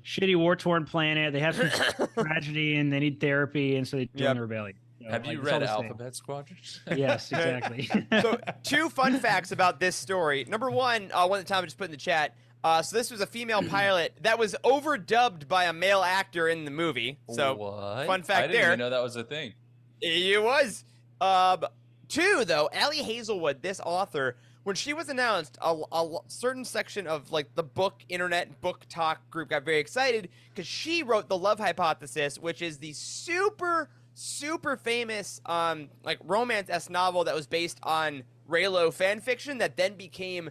shitty war torn planet. They have some tragedy and they need therapy, and so they join Yep. the rebellion. Have you it's all read the same. Alphabet Squadron? Yes, exactly. So 2 fun facts about this story. Number one that Tom just put in the chat. So this was a female pilot that was overdubbed by a male actor in the movie. So what? fun fact I didn't there. even know that was a thing. It was. 2 though, Allie Hazelwood, this author, when she was announced, a certain section of like the book internet book talk group got very excited because she wrote The Love Hypothesis, which is the super famous like romance-esque novel that was based on Reylo fan fiction that then became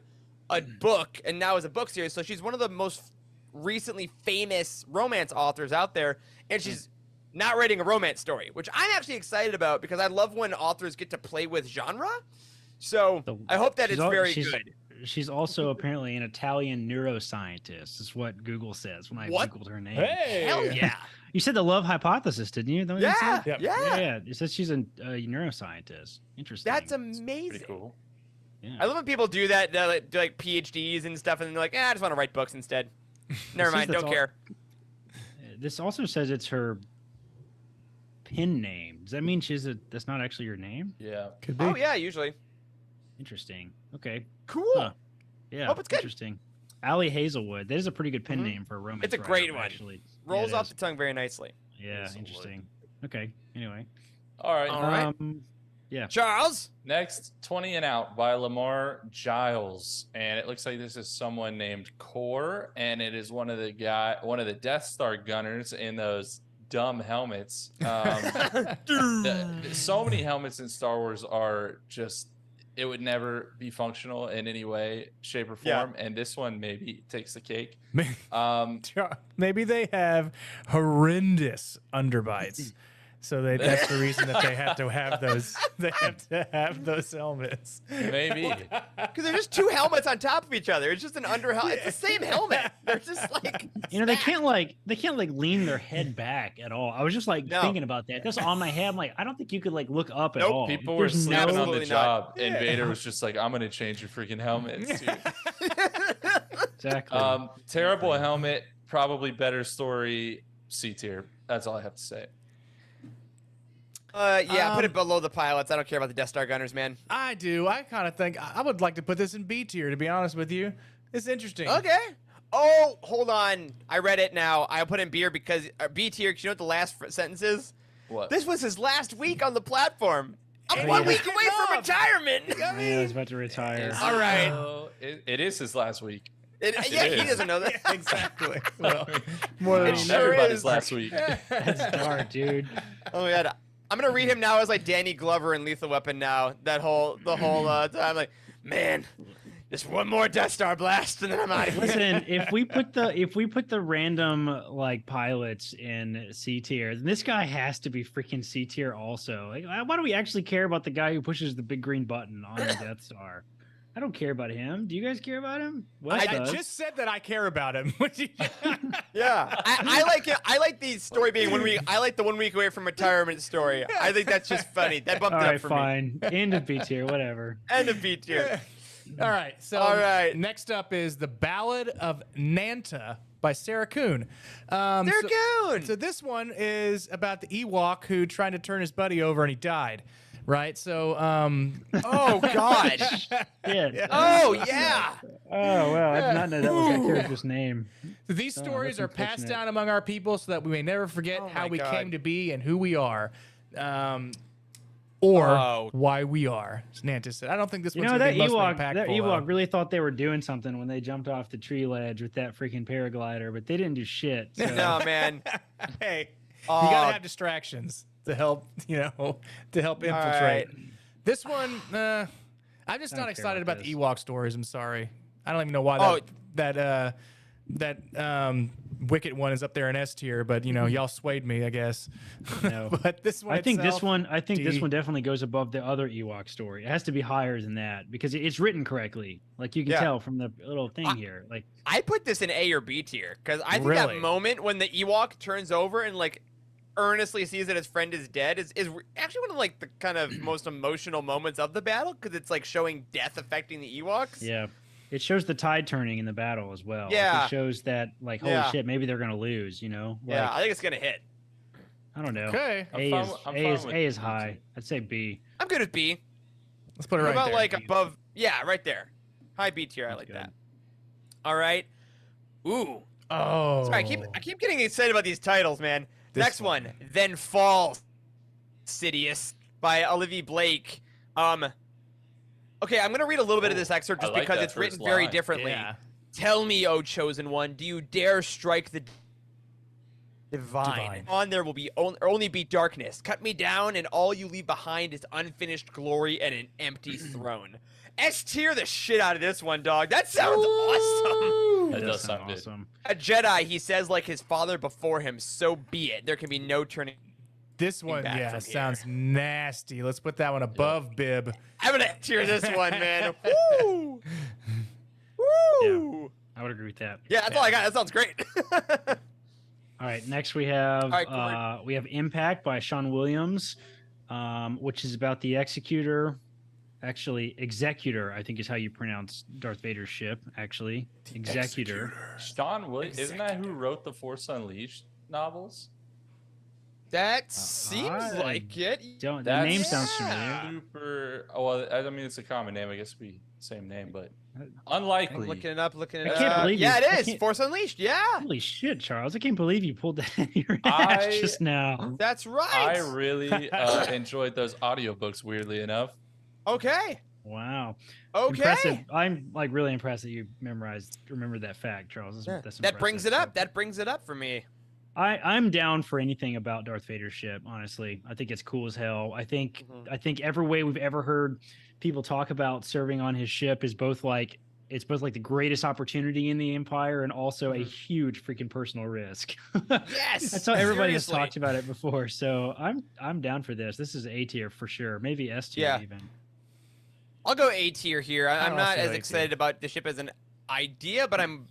a book and now is a book series. So she's one of the most recently famous romance authors out there, and she's not writing a romance story, which I'm actually excited about because I love when authors get to play with genre. So I hope that it's very good. She's also apparently an Italian neuroscientist, is what Google says when I What? Googled her name. Hey. Hell yeah. You said The Love Hypothesis, didn't you? Is that what you Yeah, said? Yep. yeah. It says she's a neuroscientist. Interesting. That's amazing. Pretty cool. Yeah. I love when people do that, do like PhDs and stuff, and then they're like, I just want to write books instead. Never mind, that's don't all- care. This also says it's her pen name. Does that mean that's not actually your name? Yeah. Could be. Oh, yeah, usually. Interesting. Okay. Cool. Huh. Yeah. Hope it's good. Interesting. Allie Hazelwood. That is a pretty good pen Mhm. name for a romance. It's a writer, great one. Actually. Rolls Yeah, it off is. the tongue very nicely. Yeah. Hazelwood. Interesting. Okay. Anyway. All right. All right. Yeah. Charles? Next, 20 and Out by Lamar Giles, and it looks like this is someone named Core, and it is one of the Death Star gunners in those dumb helmets. So many helmets in Star Wars are just, it would never be functional in any way, shape, or form, and this one maybe takes the cake. Maybe they have horrendous underbites. So that's the reason that they have to have those. They have to have those helmets. Maybe. Because they're just 2 helmets on top of each other. It's just an It's the same helmet. They're just like They can't lean their head back at all. I was just like No. thinking about that. That's on my head. I'm like, I don't think you could like look up at Nope. all. People were There's sleeping on the Absolutely job, not. and Vader was just like, I'm going to change your freaking helmets, dude. Exactly. Terrible helmet, probably better story, C tier. That's all I have to say. put it below the pilots. I don't care about the Death Star gunners, man. I do. I kind of think I would like to put this in B tier, to be honest with you. It's interesting. Okay. Oh, hold on. I read it now. I put in B tier because you know what the last sentence is? What? This was his last week on the platform. I'm Hey, 1 yeah. week away from retirement. Yeah, I was about to retire. All right. It is his last week. Yeah, he is. doesn't know that. Exactly. Well, more than It he sure knows. Everybody's is. last week. That's dark, dude. Oh my god. I'm gonna read him now as like Danny Glover in Lethal Weapon now. The whole time, like, man, just one more Death Star blast and then I'm out of here. Listen, if we put the random like pilots in C tier, then this guy has to be freaking C tier also. Like, why do we actually care about the guy who pushes the big green button on the Death Star? I don't care about him. Do you guys care about him? Wes I does. just said that I care about him. Yeah, I like it. I like the story being 1 week. I like the 1 week away from retirement story. I think that's just funny. That bumped All it right, up for me. fine. End of B tier, whatever. And a B tier. All right. So All right. next up is The Ballad of Nanta by Sarah Kuhn. Sarah Kuhn! So this one is about the Ewok who tried to turn his buddy over and he died. Right? So Oh God. Yeah. Oh yeah. Oh well, I did not know that was that character's name. So these stories that's are passed unfortunate. down among our people so that we may never forget Oh how my we God. came to be and who we are. Or Oh. why we are. Nanta said. I don't think this You one's know gonna that be mostly Ewok, impactful. that Ewok really thought they were doing something when they jumped off the tree ledge with that freaking paraglider, but they didn't do shit. So. No man. Hey, you Oh. gotta have distractions to help, to help infiltrate. right. This one, I'm just I not don't care excited about about the this. Ewok stories. I'm sorry. I don't even know why Oh. that Wicket one is up there in S tier, but y'all swayed me, I guess. No. But this one, I think this itself, one. I think this D. one definitely goes above the other Ewok story. It has to be higher than that because it's written correctly. Like you can Yeah. tell from the little thing here. Like I put this in A or B tier because I think Really? that moment when the Ewok turns over and like earnestly sees that his friend is dead is actually one of like the kind of most emotional moments of the battle because it's like showing death affecting the Ewoks. yeah, it shows the tide turning in the battle as well. Like, Yeah. it shows that like holy Yeah. shit, maybe they're gonna lose. Yeah, Like, I think it's gonna hit. I don't know. Okay. A is high. I'd say B. I'm good with B. Let's put it What right about there. like above? Yeah, right there. High B tier. I That's like good. that. All right. Ooh. Oh. Sorry, I keep getting excited about these titles, man. This Next one. Then Fall Sidious by Olivia Blake. Okay, I'm gonna read a little bit of this excerpt just I like because that it's written first very line. differently. Yeah. Tell me, O chosen one, do you dare strike the divine? Divine. On there will be only be darkness. Cut me down, and all you leave behind is unfinished glory and an empty throne. S tier the shit out of this one, dog. That sounds awesome. That does sound good. awesome. A Jedi, he says, like his father before him. So be it. There can be no turning. This one, back yeah, from sounds nasty. Let's put that one above Bib. I'm gonna tier this one, man. Woo! Woo! I would agree with that. Yeah, that's all I got. That sounds great. All right, next we have right, Corey. we have Impact by Sean Williams, which is about the Executor, I think is how you pronounce Darth Vader's ship, actually. Executor. Sean Williams, isn't that who wrote the Force Unleashed novels? That seems I like it. The That's name sounds Yeah. familiar. Super. Well, I mean, it's a common name. I guess same name, but I'm unlikely. looking it up. I can't believe Yeah, you- I it is. can't- Force Unleashed. Yeah, Holy shit, Charles! I can't believe you pulled that in your ass I- just now. that's right. I really enjoyed those audiobooks. Weirdly enough, Okay. Wow. Okay. Impressive. I'm like really impressed that you remembered that fact, Charles. That's That brings it impressive. up. That brings it up for me. I'm down for anything about Darth Vader's ship, honestly. I think it's cool as hell. I think every way we've ever heard people talk about serving on his ship is both like the greatest opportunity in the Empire and also a huge freaking personal risk. Yes. That's how everybody has seriously. talked about it before. So I'm down for this. This is A tier for sure. Maybe S tier Yeah. even. I'll go A tier here. I'm I'll not also as A tier. excited about the ship as an idea, but I'm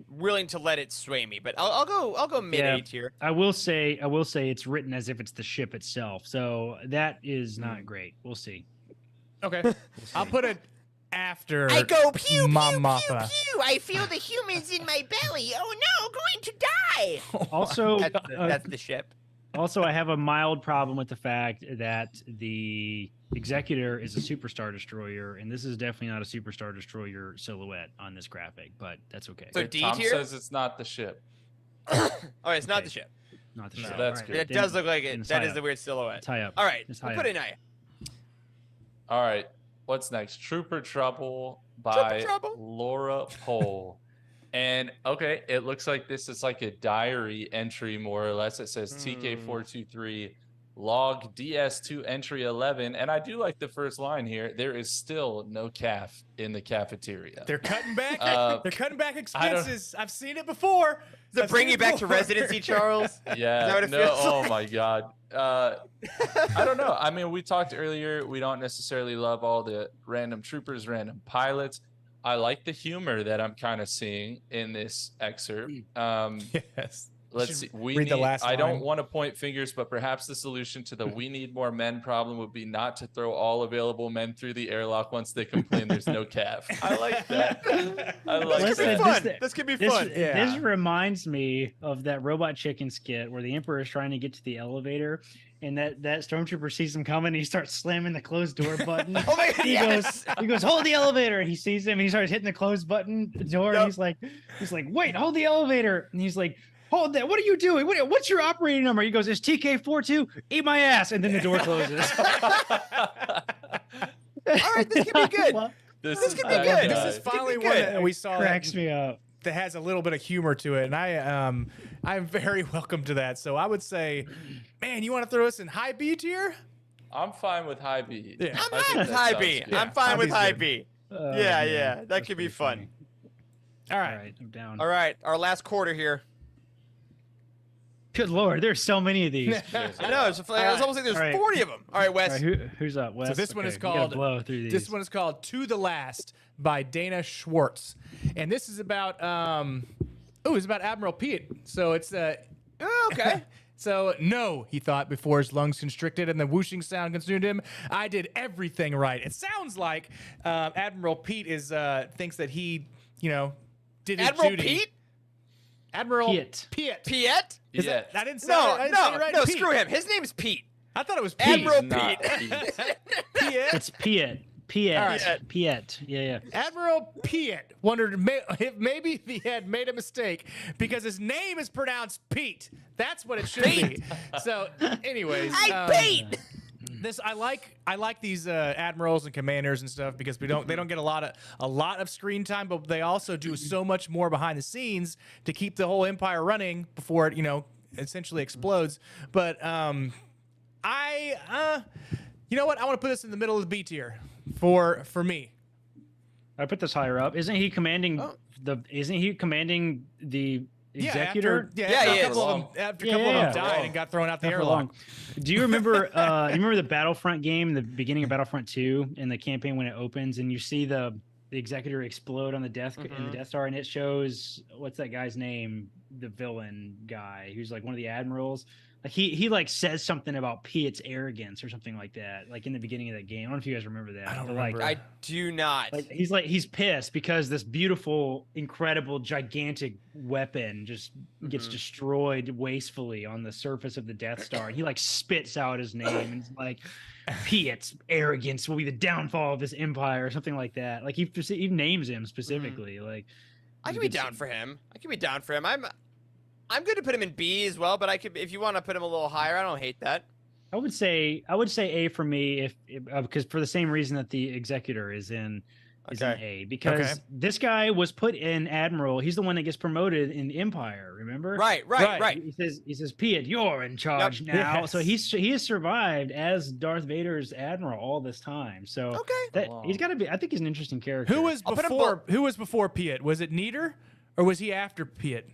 willing to let it sway me. But I'll go mid Yeah. A tier. I will say it's written as if it's the ship itself. So that is not great. We'll see. Okay. I'll put it after I go pew Mom pew Mothma. pew pew. I feel the humans in my belly. Oh no, going to die. Also, That's the ship. Also, I have a mild problem with the fact that the Executor is a superstar destroyer, and this is definitely not a superstar destroyer silhouette on this graphic, but that's okay. So Wait, D Tom tier? says it's not the ship. Oh, it's not Okay. the ship. Not the No, ship. that's All good. It then- does look like then it. it's That high is up. the weird silhouette. It's high up. All right, It's we'll high put up. it in A. All right. What's next? Trooper Trouble by Trouble. Laura Pohl. And okay, it looks like this is like a diary entry, more or less. It says TK423 log DS2 entry 11. And I do like the first line here. There is still no calf in the cafeteria. They're cutting back. Uh, They're cutting back I don't- expenses. I've seen it before. Does it I've bring seen you it back to before. residency, Charles? Yeah. what it No. feels Oh like? my God. I don't know. I mean, we talked earlier. We don't necessarily love all the random troopers, random pilots. I like the humor that I'm kind of seeing in this excerpt. Yes. Let's see. should read the last I don't line. want to point fingers, but perhaps the solution to the "we need more men" problem would be not to throw all available men through the airlock once they complain there's no calf. I like that. I like This could be Listen, that. fun. This could be This, fun. Yeah. this reminds me of that Robot Chicken skit where the Emperor is trying to get to the elevator, and that stormtrooper sees him coming, and he starts slamming the closed door button. Oh my God, He yes. goes, hold the elevator. And he sees him, and he starts hitting the closed button door, Yep. and he's like, wait, hold the elevator. And he's like, hold that. What are you doing? What's your operating number? He goes, it's TK42. Eat my ass. And then the door closes. All right, this could be good. This could be that good. This guy. is finally good. one that we saw Cracks me up. that has a little bit of humor to it, and I'm very welcome to that. So I would say, man, you want to throw us in high B tier? I'm fine with high B. Yeah. I'm I think fine with that high sounds B. good. I'm fine high with B's high good. B. Oh, Yeah, man. yeah, that That's could be pretty fun. funny. All All right. right, I'm down. All right, our last quarter here. Good Lord, there's so many of these. I know, it's almost like there's All right. 40 of them. All right, All Wes. right, who's up? Wes? So this one is Okay, we gotta called blow through these. This one is called "To the Last" by Dana Schwartz, and this is about it's about Admiral Pete. So it's Oh, okay. So no, he thought before his lungs constricted and the whooshing sound consumed him. I did everything right. It sounds like Admiral Pete is thinks that he, did his Admiral duty. Pete? Admiral Piet. Piet. Piet? Is Yeah. it? I didn't say No, it. I didn't say it right. no, Piet. screw him. His name's Pete. I thought it was Pete. Admiral He's not Pete. Pete. Piet. It's Piet. Piet. All right. Piet. Yeah. Admiral Piet wondered if maybe he had made a mistake because his name is pronounced Pete. That's what it should be. So, anyways, Pete. this I like these admirals and commanders and stuff because they don't get a lot of screen time, but they also do so much more behind the scenes to keep the whole empire running before it essentially explodes. But you know what? I want to put this in the middle of the B tier for me. I put this higher up. Isn't he commanding the executor? Yeah, he after a couple of them Yeah. died and got thrown out the Not for airlock. long. Do you remember? You remember the Battlefront game, the beginning of Battlefront 2, in the campaign when it opens, and you see the executor explode on the in the Death Star, and it shows what's that guy's name? The villain guy who's like one of the admirals. Like he like says something about Piet's arrogance or something like that. Like in the beginning of that game. I don't know if you guys remember that. I don't but, remember. I do not. Like he's pissed because this beautiful, incredible, gigantic weapon just gets destroyed wastefully on the surface of the Death Star. And he like spits out his name and it's like Piet's arrogance will be the downfall of this empire or something like that. Like he names him specifically. Like I can be down for him. I'm good to put him in B as well, but I could if you want to put him a little higher. I don't hate that. I would say A for me if because for the same reason that the executor is in A because this guy was put in admiral. He's the one that gets promoted in the Empire. Remember? Right. He says, Piet, you're in charge now. Yes. So he has survived as Darth Vader's admiral all this time. So he's got to be. I think he's an interesting character. Who was before Piet? Was it Neater or was he after Piet?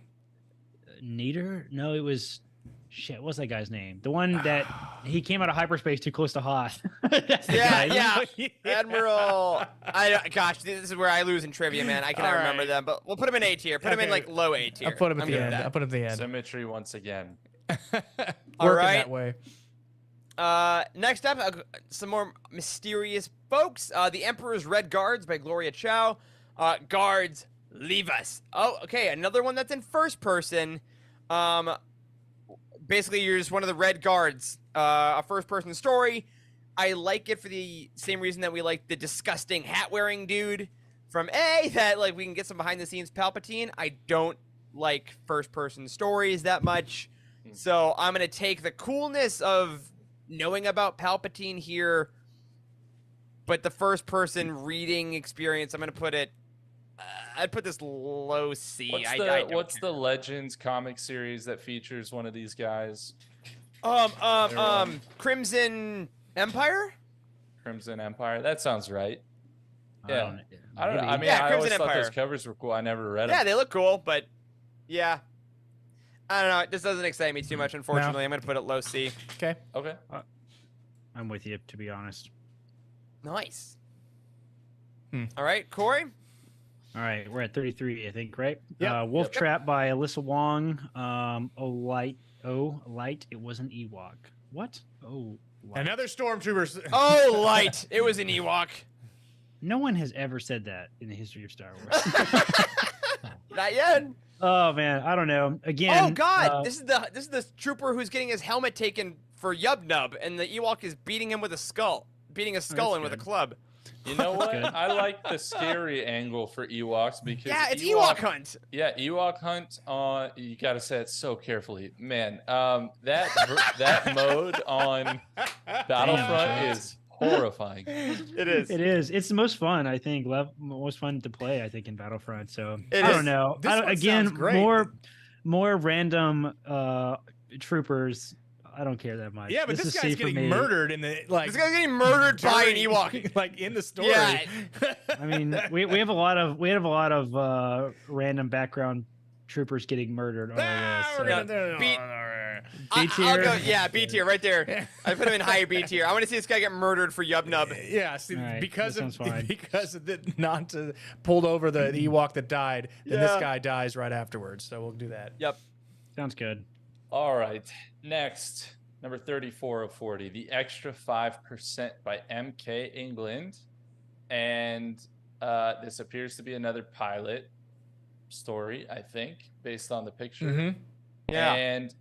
Neater? No, it was. Shit, what's that guy's name? The one that he came out of hyperspace too close to Hoth. That's the guy. Yeah. Admiral. Gosh, this is where I lose in trivia, man. I cannot remember them, but we'll put him in A tier. Put him in like low A tier. I'll put him at I'm the good with end. that. I'll put him at the end. Symmetry once again. All right. that way. Next up, some more mysterious folks. The Emperor's Red Guards by Gloria Chow. Guards, leave us. Oh, okay. Another one that's in first person. Basically, you're just one of the Red Guards. A first-person story. I like it for the same reason that we like the disgusting hat-wearing dude from A. That like we can get some behind-the-scenes Palpatine. I don't like first-person stories that much, so I'm gonna take the coolness of knowing about Palpatine here, but the first-person reading experience, I'm gonna put it. I'd put this low C. What's the Legends comic series that features one of these guys? Crimson Empire? Crimson Empire. That sounds right. Yeah. I don't know. I mean, Yeah, I always Crimson thought Empire. those covers were cool. I never read them. Yeah, they look cool, but yeah. I don't know. This doesn't excite me too much, unfortunately. I'm going to put it low C. Okay. Okay. I'm with you, to be honest. Nice. All right, Corey? All right, we're at 33, I think, right? Yep. Wolf Trap by Alyssa Wong. Light. It was an Ewok. What? Oh, Light. Another stormtrooper. Oh, light. It was an Ewok. No one has ever said that in the history of Star Wars. Not yet. Oh man, I don't know. Again. Oh God, this is the trooper who's getting his helmet taken for Yub Nub, and the Ewok is beating him with a skull, beating a skull in with a club. You know what? Good. I like the scary angle for Ewoks because Yeah, it's Ewok Hunt. Yeah, Ewok Hunt. You got to say it so carefully, man. That mode on Battlefront is horrifying. It is. It is. It's the most fun, I think. Most fun to play, I think, in Battlefront. So It I is. don't know. This one sounds great. More random troopers. I don't care that much. Yeah, but this is guy's C for getting me. murdered in the like. This guy's getting murdered by an Ewok. like in the story. Yeah. I mean, we have a lot of random background troopers getting murdered on our list. So. I'll tier? go. Yeah, B tier right there. I put him in higher B tier. I want to see this guy get murdered for Yub Nub. Yeah, see, All right, because that of sounds fine. the Nanta pulled over the Ewok that died, then this Yeah. guy dies right afterwards. So we'll do that. Yep. Sounds good. All right. Next, number 34 of 40, The Extra 5% by MK England. And this appears to be another pilot. story, I think, based on the picture. Mm-hmm. Yeah. And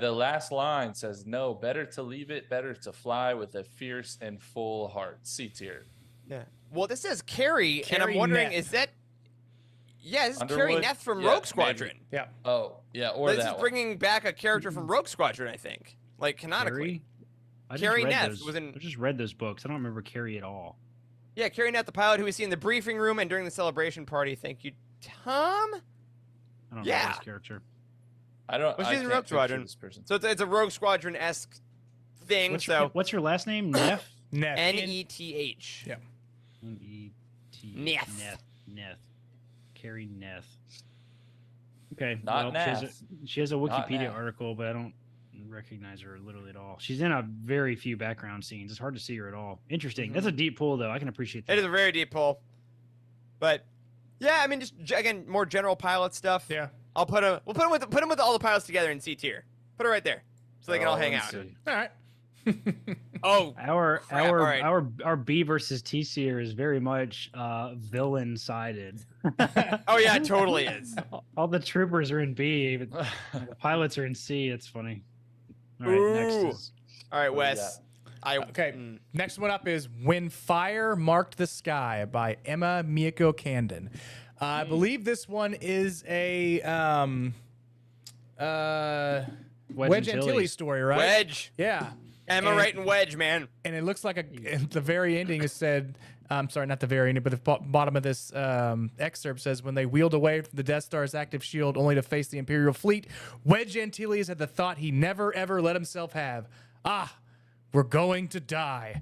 the last line says, "No, better to leave it, better to fly with a fierce and full heart." C tier. Yeah. Well, this says Carrie, and I'm Carrie wondering, Neff. is that? Yeah, this is Carrie Underwood? Neff from Yeah, Rogue Squadron. maybe. Yeah. Oh, yeah, or This that is one. bringing back a character from Rogue Squadron, I think, like canonically. Carrie? I just Carrie read Neff those- was in- I just read those books. I don't remember Carrie at all. Yeah, Carrie Neff, the pilot who we see in the briefing room and during the celebration party. Thank you, Tom. I don't Yeah. know this character. I don't. Well, I she's in can't Rogue picture Squadron. This person. So it's a Rogue Squadron-esque thing. What's her last name? Neff? Neff. Neth. Yeah. N-E-T. Neff. Neff. Carrie Neff. Okay. Not well, she has a Not Wikipedia Neff. article, but I don't recognize her literally at all. She's in a very few background scenes. It's hard to see her at all. Interesting. That's a deep pull, though. I can appreciate that. It is a very deep pull. But yeah, I mean, just again, more general pilot stuff. Yeah. We'll put him with all the pilots together in C tier. Put it right there, so they can all hang let's out. see. All right. Oh, Our crap, our all right. our B versus T tier is very much villain sided. oh yeah, it totally is. All the troopers are in B, but the pilots are in C. It's funny. All right, next Ooh. is All right, What do you Wes. Okay. mm. Next one up is When Fire Marked the Sky by Emma Miyako Candon. I believe this one is a Wedge Antilles story, right? Wedge. Yeah. Emma And- writing Wedge, man. And it looks like at the very ending it said, I'm sorry, not the very ending, but the bottom of this excerpt says, when they wheeled away from the Death Star's active shield only to face the Imperial fleet, Wedge Antilles had the thought he never ever let himself have. Ah, we're going to die.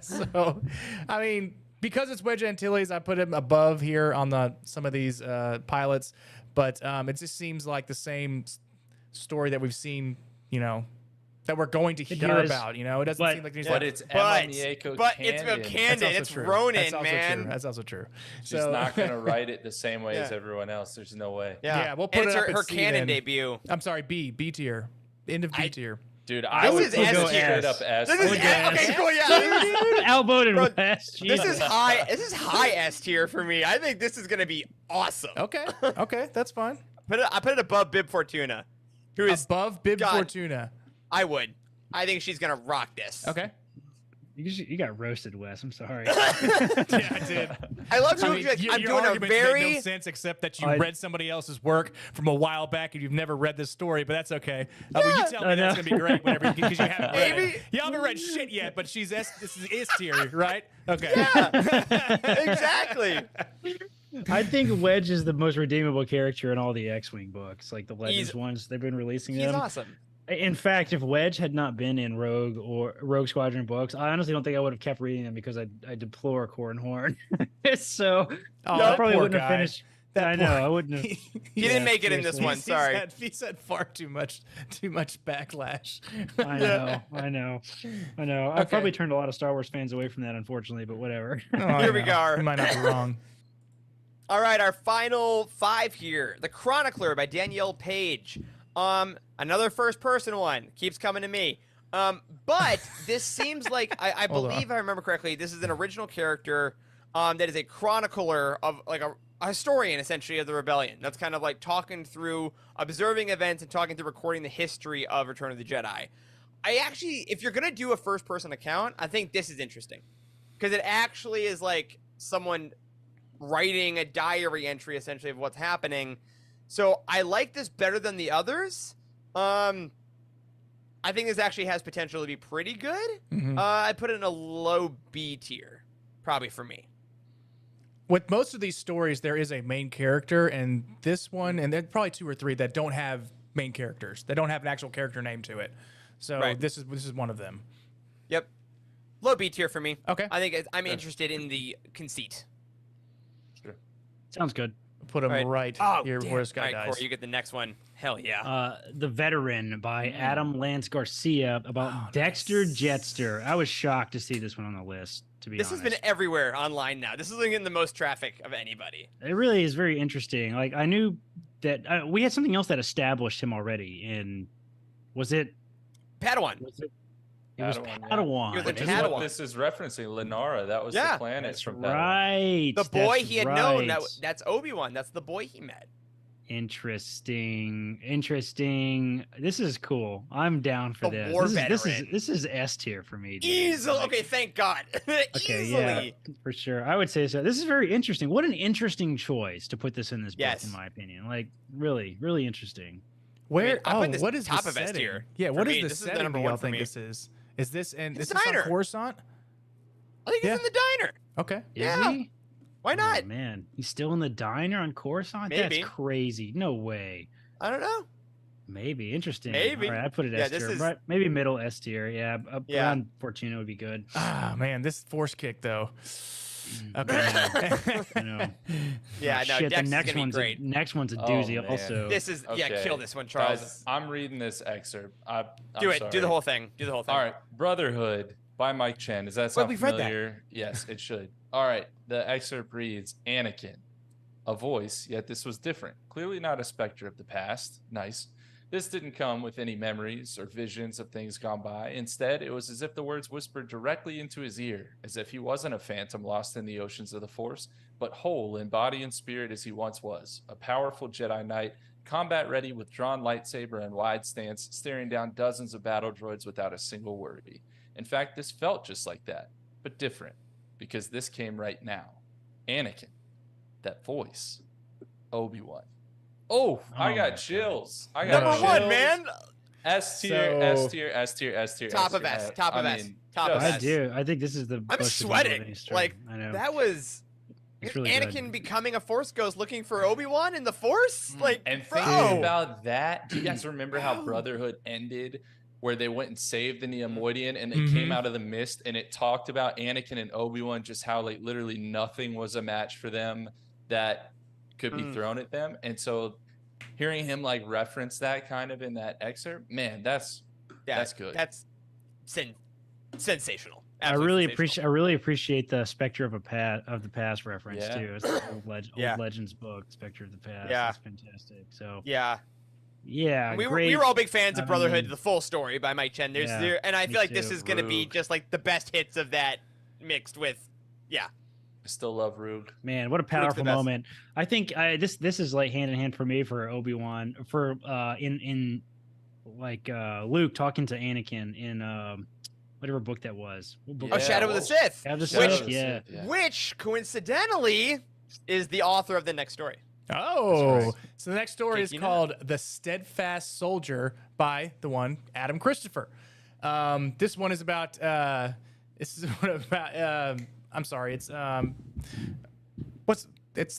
So, I mean, because it's Wedge Antilles, I put him above here on some of these pilots, but it just seems like the same story that we've seen, that we're going to hear does. about. It doesn't But- seem like there's But it's Emma But Miyako it's Candon. Candon. also It's true. Ronin, That's also man. True. That's also true. She's not gonna write it the same way as Yeah. everyone else. There's no way. Yeah, we'll and put it's it up her, at her C canon then. debut. I'm sorry, B tier, end of B tier. Dude, This I would is put S this tier. straight up S. This is Look S- at okay, S. cool. Yeah, Outvoted Bro, West. this Jesus. is high. This is high S tier for me. I think this is gonna be awesome. Okay, that's fine. I put it above Bib Fortuna, who is Above Bib God. Fortuna. I would. I think she's gonna rock this. Okay. You got roasted, Wes. I'm sorry. Yeah, I did. I love you. I mean, Like, your I'm doing a arguments make very. no sense except that you I- read somebody else's work from a while back and you've never read this story, but that's okay. You tell me I that's know. gonna be great whenever because you haven't read Maybe- it. You haven't read shit yet, but she's S. This is S tier, right? Okay. Exactly. I think Wedge is the most redeemable character in all the X-wing books, like the Legends He's- ones. They've been releasing He's them. awesome. In fact, if Wedge had not been in Rogue Squadron books, I honestly don't think I would have kept reading them because I deplore Corran Horn. So Oh, I that probably poor wouldn't guy. have finished. I know. I wouldn't have. He didn't make it in this seriously. one. Sorry. He's had far too much backlash. I know. I've Okay. probably turned a lot of Star Wars fans away from that, unfortunately, but whatever. Oh, Here we go. You might not be wrong. All right, our final 5 here. The Chronicler by Danielle Page. Another first-person one. Keeps coming to me. But this seems like I Hold on. believe I remember correctly. This is an original character that is a chronicler of like a historian essentially of the rebellion. That's kind of like talking through, observing events and talking through recording the history of Return of the Jedi. I actually, if you're gonna do a first-person account, I think this is interesting because it actually is like someone writing a diary entry essentially of what's happening. So I like this better than the others. I think this actually has potential to be pretty good. Mhm. I put it in a low B tier, probably for me. With most of these stories, there is a main character, and this one, and there's probably 2 or 3 that don't have main characters. They don't have an actual character name to it. So Right. this is one of them. Yep, low B tier for me. Okay. I think I'm interested in the conceit. Sounds good. Put them All right, Oh, here damn. before this guy All right, dies. Corey, you get the next one. Hell yeah. The Veteran by Adam Lance Garcia about Dexter Jetster. I was shocked to see this one on the list, to be This honest. has been everywhere online now. This is getting the most traffic of anybody. It really is very interesting. Like, I knew that we had something else that established him already in, was it Padawan. It was Padawan, Padawan. You're the Which is Padawan. what this is referencing. Lenara, that was the planet That's from Padawan. right. The boy That's he had known. right. That's Obi-Wan. That's the boy he met. Interesting. This is cool. I'm down for The this. war This is S tier for me. Dude. Easily. Like, Okay, thank God. okay, Easily. yeah, for sure. I would say so. This is very interesting. What an interesting choice to put this in this book, Yes. in my opinion. Like, really, really interesting. Where? I put this what is top the of S setting? tier. Yeah, For what is me, the this is the setting? number Do y'all one for think me. this is? Is this in? It's Is this on diner. Coruscant? I think Yeah. he's in the diner. Okay. Is Yeah. he? Why not? Oh, man, he's still in the diner on Coruscant. Maybe. That's crazy. No way. I don't know. Maybe interesting. Maybe. All right, I put it Yeah, S this tier. is- Right, maybe middle S tier. Yeah, Yeah. around Fortuna would be good. Ah, man, this force kick though. I Okay. know. Yeah, Oh, no, shit, Dex the next is gonna be one's great. next one's a Oh, doozy. man. Also, This is yeah. Okay. Kill this one, Charles. Guys, I'm reading this excerpt. I'm do it. sorry. Do the whole thing. Do the whole thing. All right, Brotherhood by Mike Chen. Does that sound we've read that. familiar? Yes, it should. All right, the excerpt reads: Anakin, a voice, yet this was different. Clearly not a specter of the past. Nice. This didn't come with any memories or visions of things gone by. Instead, it was as if the words whispered directly into his ear, as if he wasn't a phantom lost in the oceans of the Force, but whole in body and spirit as he once was, a powerful Jedi Knight, combat ready with drawn lightsaber and wide stance, staring down dozens of battle droids without a single worry. In fact, this felt just like that, but different, because this came right now. Anakin, that voice, Obi-Wan. Oh, I Oh got my chills. I got Number chills. one, man. S tier, So- S tier, S tier, S tier. Top of tier. S. Top of I S. mean, Top of just- I S. do. I think this is the. I'm most exciting sweating. of any story. Like I know. that was It's really Anakin good. becoming a Force ghost, looking for Obi-Wan in the Force. Like, And bro. thinking about that, do you guys remember how Bro. Brotherhood ended, where they went and saved the Neimoidian and they Mhm. came out of the mist, and it talked about Anakin and Obi-Wan, just how like literally nothing was a match for them that could be Mm. thrown at them. And so hearing him like reference that kind of in that excerpt, man, that's good. That's sensational. I Absolutely really sensational. appreciate. I really appreciate the Spectre of the Past reference Yeah. too. It's the old, Yeah. old Legends book, Spectre of the Past. Yeah. It's fantastic. So Yeah, yeah, we great. were all big fans of I Brotherhood, mean- the full story by Mike Chen. Yeah, And I me feel like this too. is gonna be Rogue. just like the best hits of that mixed with, yeah. I still love Roog. Man, what a the powerful best. moment! I think this is like hand in hand for me for Obi-Wan for in like Luke talking to Anakin in whatever book that was. What book Oh, was Shadow that? of the Sith, Shadow of the Shadow Sith, of the yeah. Sith, which coincidentally is the author of the next story. Oh, That's right. so the next story is Jake, you know called "The Steadfast Soldier" by the one Adam Christopher. This one is about. This is one about. I'm sorry. It's what's it's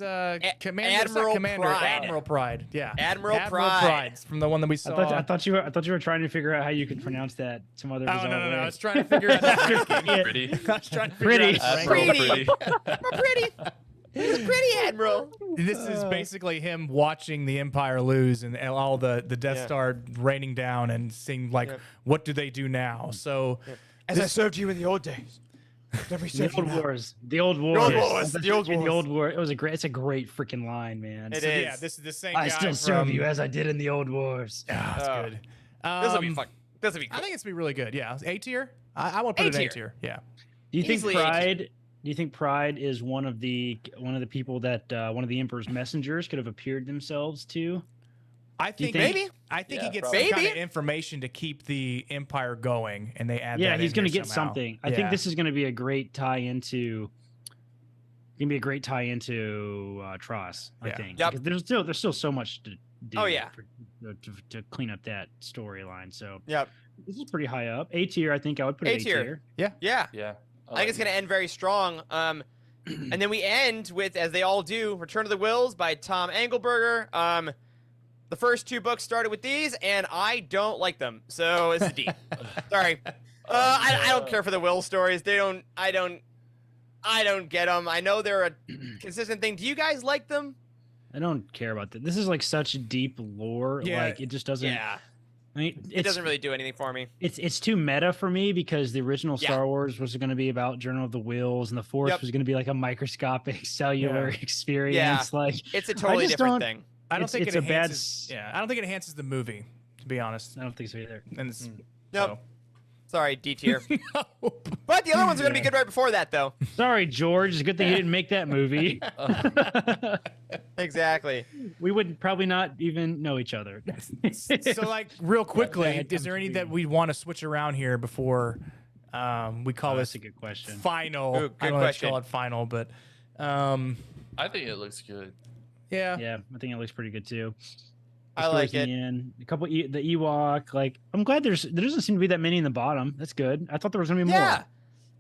Commander Admiral Commander Pride. Admiral Pride. Yeah, Admiral Pride. It's from the one that we saw. I thought you were trying to figure out how you could pronounce that some other. Oh bizarre no! way. I was trying to figure out. Yeah. Pretty. I was trying to Pretty. figure out. his Admiral ranking. Pretty. We're pretty. He's a pretty admiral. This is basically him watching the Empire lose and all the Death Yeah. Star raining down and seeing like, Yep. what do they do now? So As I served you in the old days. Let me The serve you old now. wars. The old wars. old wars, the old The wars. old war. It was a great. It's a great freaking line, man. It so, is. yeah, this is the same I guy still serve from- you as I did in the old wars. Ah, that's Oh. good. This will be Um, fun. This will be I cool. think it's gonna be really good. Yeah, A tier. I want to put it in A A-tier. tier. Yeah. Do you think Easily 18. Pride? Do you think Pride is one of the people that one of the Emperor's messengers could have appeared themselves to? I Do you think think- Maybe. I think Yeah, he gets probably. some kind of Maybe. information to keep the Empire going, and they add. Yeah, that he's in going to here get somehow. something. I Yeah. think this is going to be a great tie into. Gonna be a great tie into Tross. I Yeah. think. Yep. Because there's still so much to do. Oh, yeah. To clean up that storyline. So Yep. this is pretty high up. A tier. I think I would put it A A-tier. tier. Yeah. Yeah. I think it's going to end very strong. And then we end with, as they all do, Return of the Wills by Tom Engelberger. The first two books started with these, and I don't like them. So it's a D. Sorry. I don't care for the Will stories. I don't get them. I know they're a consistent thing. Do you guys like them? I don't care about that. This is like such deep lore. Yeah. Like it just doesn't. Yeah. I mean, It doesn't really do anything for me. It's too meta for me because the original Yeah. Star Wars was going to be about Journal of the Wills, and the Force Yep. was going to be like a microscopic cellular experience. Like It's a totally just different don't- thing. I don't it's- think it's it a bad enhances. s- Yeah, I don't think it enhances the movie. To be honest, I don't think so either. and it's Nope. so, Sorry, D tier. But the other ones are going to be good right before that, though. Sorry, George. It's a good thing you didn't make that movie. Exactly. We would probably not even know each other. So, like, real quickly, bad is there times any to that be. we want to switch around here before we call That's this a good question. final? Ooh, good I don't know if question. call it final, but I think it looks good. yeah. Yeah, I think it looks pretty good too. I like Stories it. in the end. A couple, the Ewok. Like, I'm glad there doesn't seem to be that many in the bottom. That's good. I thought there was gonna be more. Yeah.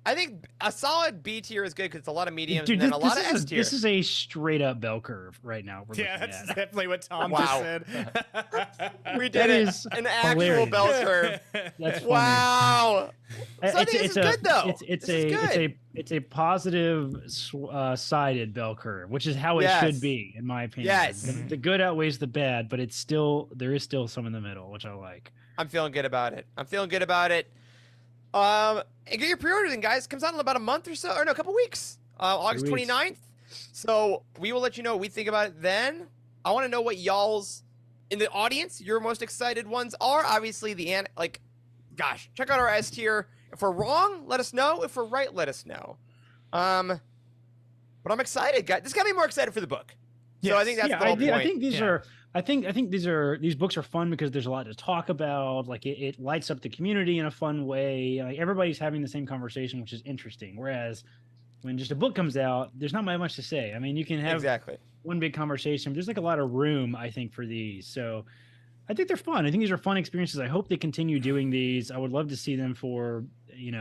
I think a solid B tier is good because it's a lot of mediums Dude, and then a lot of this S tier. is a straight up bell curve right now. We're Yeah, looking that's at. definitely what Tom Wow. just said. We did That it. is An actual hilarious. bell curve. That's funny. Wow. So I think this is good, though. It's This is good. it's a positive sided bell curve, which is how it Yes. should be, in my opinion. Yes. The good outweighs the bad, but there is still some in the middle, which I like. I'm feeling good about it. And get your pre-orders in, guys. Comes out in about a month or so, or no, a couple weeks. August 2 weeks. 29th. So we will let you know what we think about it then. I want to know what y'all's in the audience, your most excited ones are. Obviously, gosh, check out our S tier. If we're wrong, let us know. If we're right, let us know. But I'm excited, guys. This got me more excited for the book. So I think that's the whole point. I think these Yeah. are. I think these books are fun because there's a lot to talk about. Like it lights up the community in a fun way. Like everybody's having the same conversation, which is interesting. Whereas when just a book comes out, there's not much to say. I mean, you can have Exactly. one big conversation. But there's like a lot of room, I think, for these. So I think they're fun. I think these are fun experiences. I hope they continue doing these. I would love to see them for the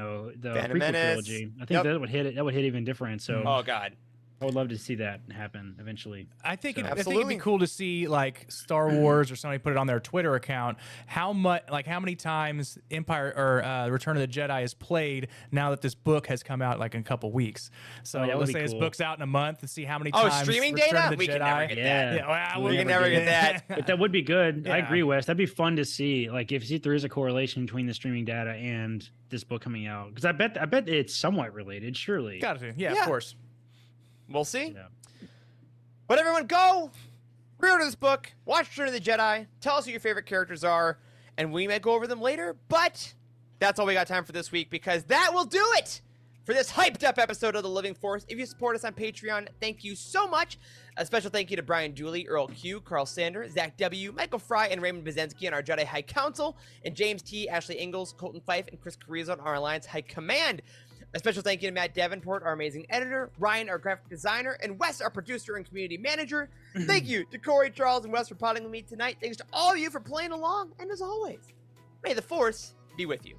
Phantom prequel Menace. trilogy. I think Yep. that would hit it. That would hit even different. So Oh, God. I would love to see that happen eventually. I think So- I think it'd Absolutely. be cool to see like Star Wars or somebody put it on their Twitter account. How many times Empire or Return of the Jedi is played now that this book has come out like in a couple weeks. So Oh, that would let's be say this cool. book's out in a month and see how many Oh, times. streaming Return data? of the We can Jedi. never get that. Yeah, well, We we'll can never get that. But that would be good. I Yeah. agree, Wes. That'd be fun to see. Like if there is a correlation between the streaming data and this book coming out, because I bet it's somewhat related. Surely. Got to. Yeah, Yeah. of course. We'll see. Yeah. But everyone, go pre-order this book, watch Return of the Jedi, tell us who your favorite characters are, and we may go over them later. But that's all we got time for this week because that will do it for this hyped up episode of The Living Force. If you support us on Patreon, thank you so much. A special thank you to Brian Dooley, Earl Q, Carl Sander, Zach W, Michael Fry, and Raymond Bazensky on our Jedi High Council, and James T, Ashley Ingalls, Colton Fife, and Chris Carrizo on our Alliance High Command. A special thank you to Matt Davenport, our amazing editor, Ryan, our graphic designer, and Wes, our producer and community manager. Thank you to Corey, Charles, and Wes for potting with me tonight. Thanks to all of you for playing along, and as always, may the Force be with you.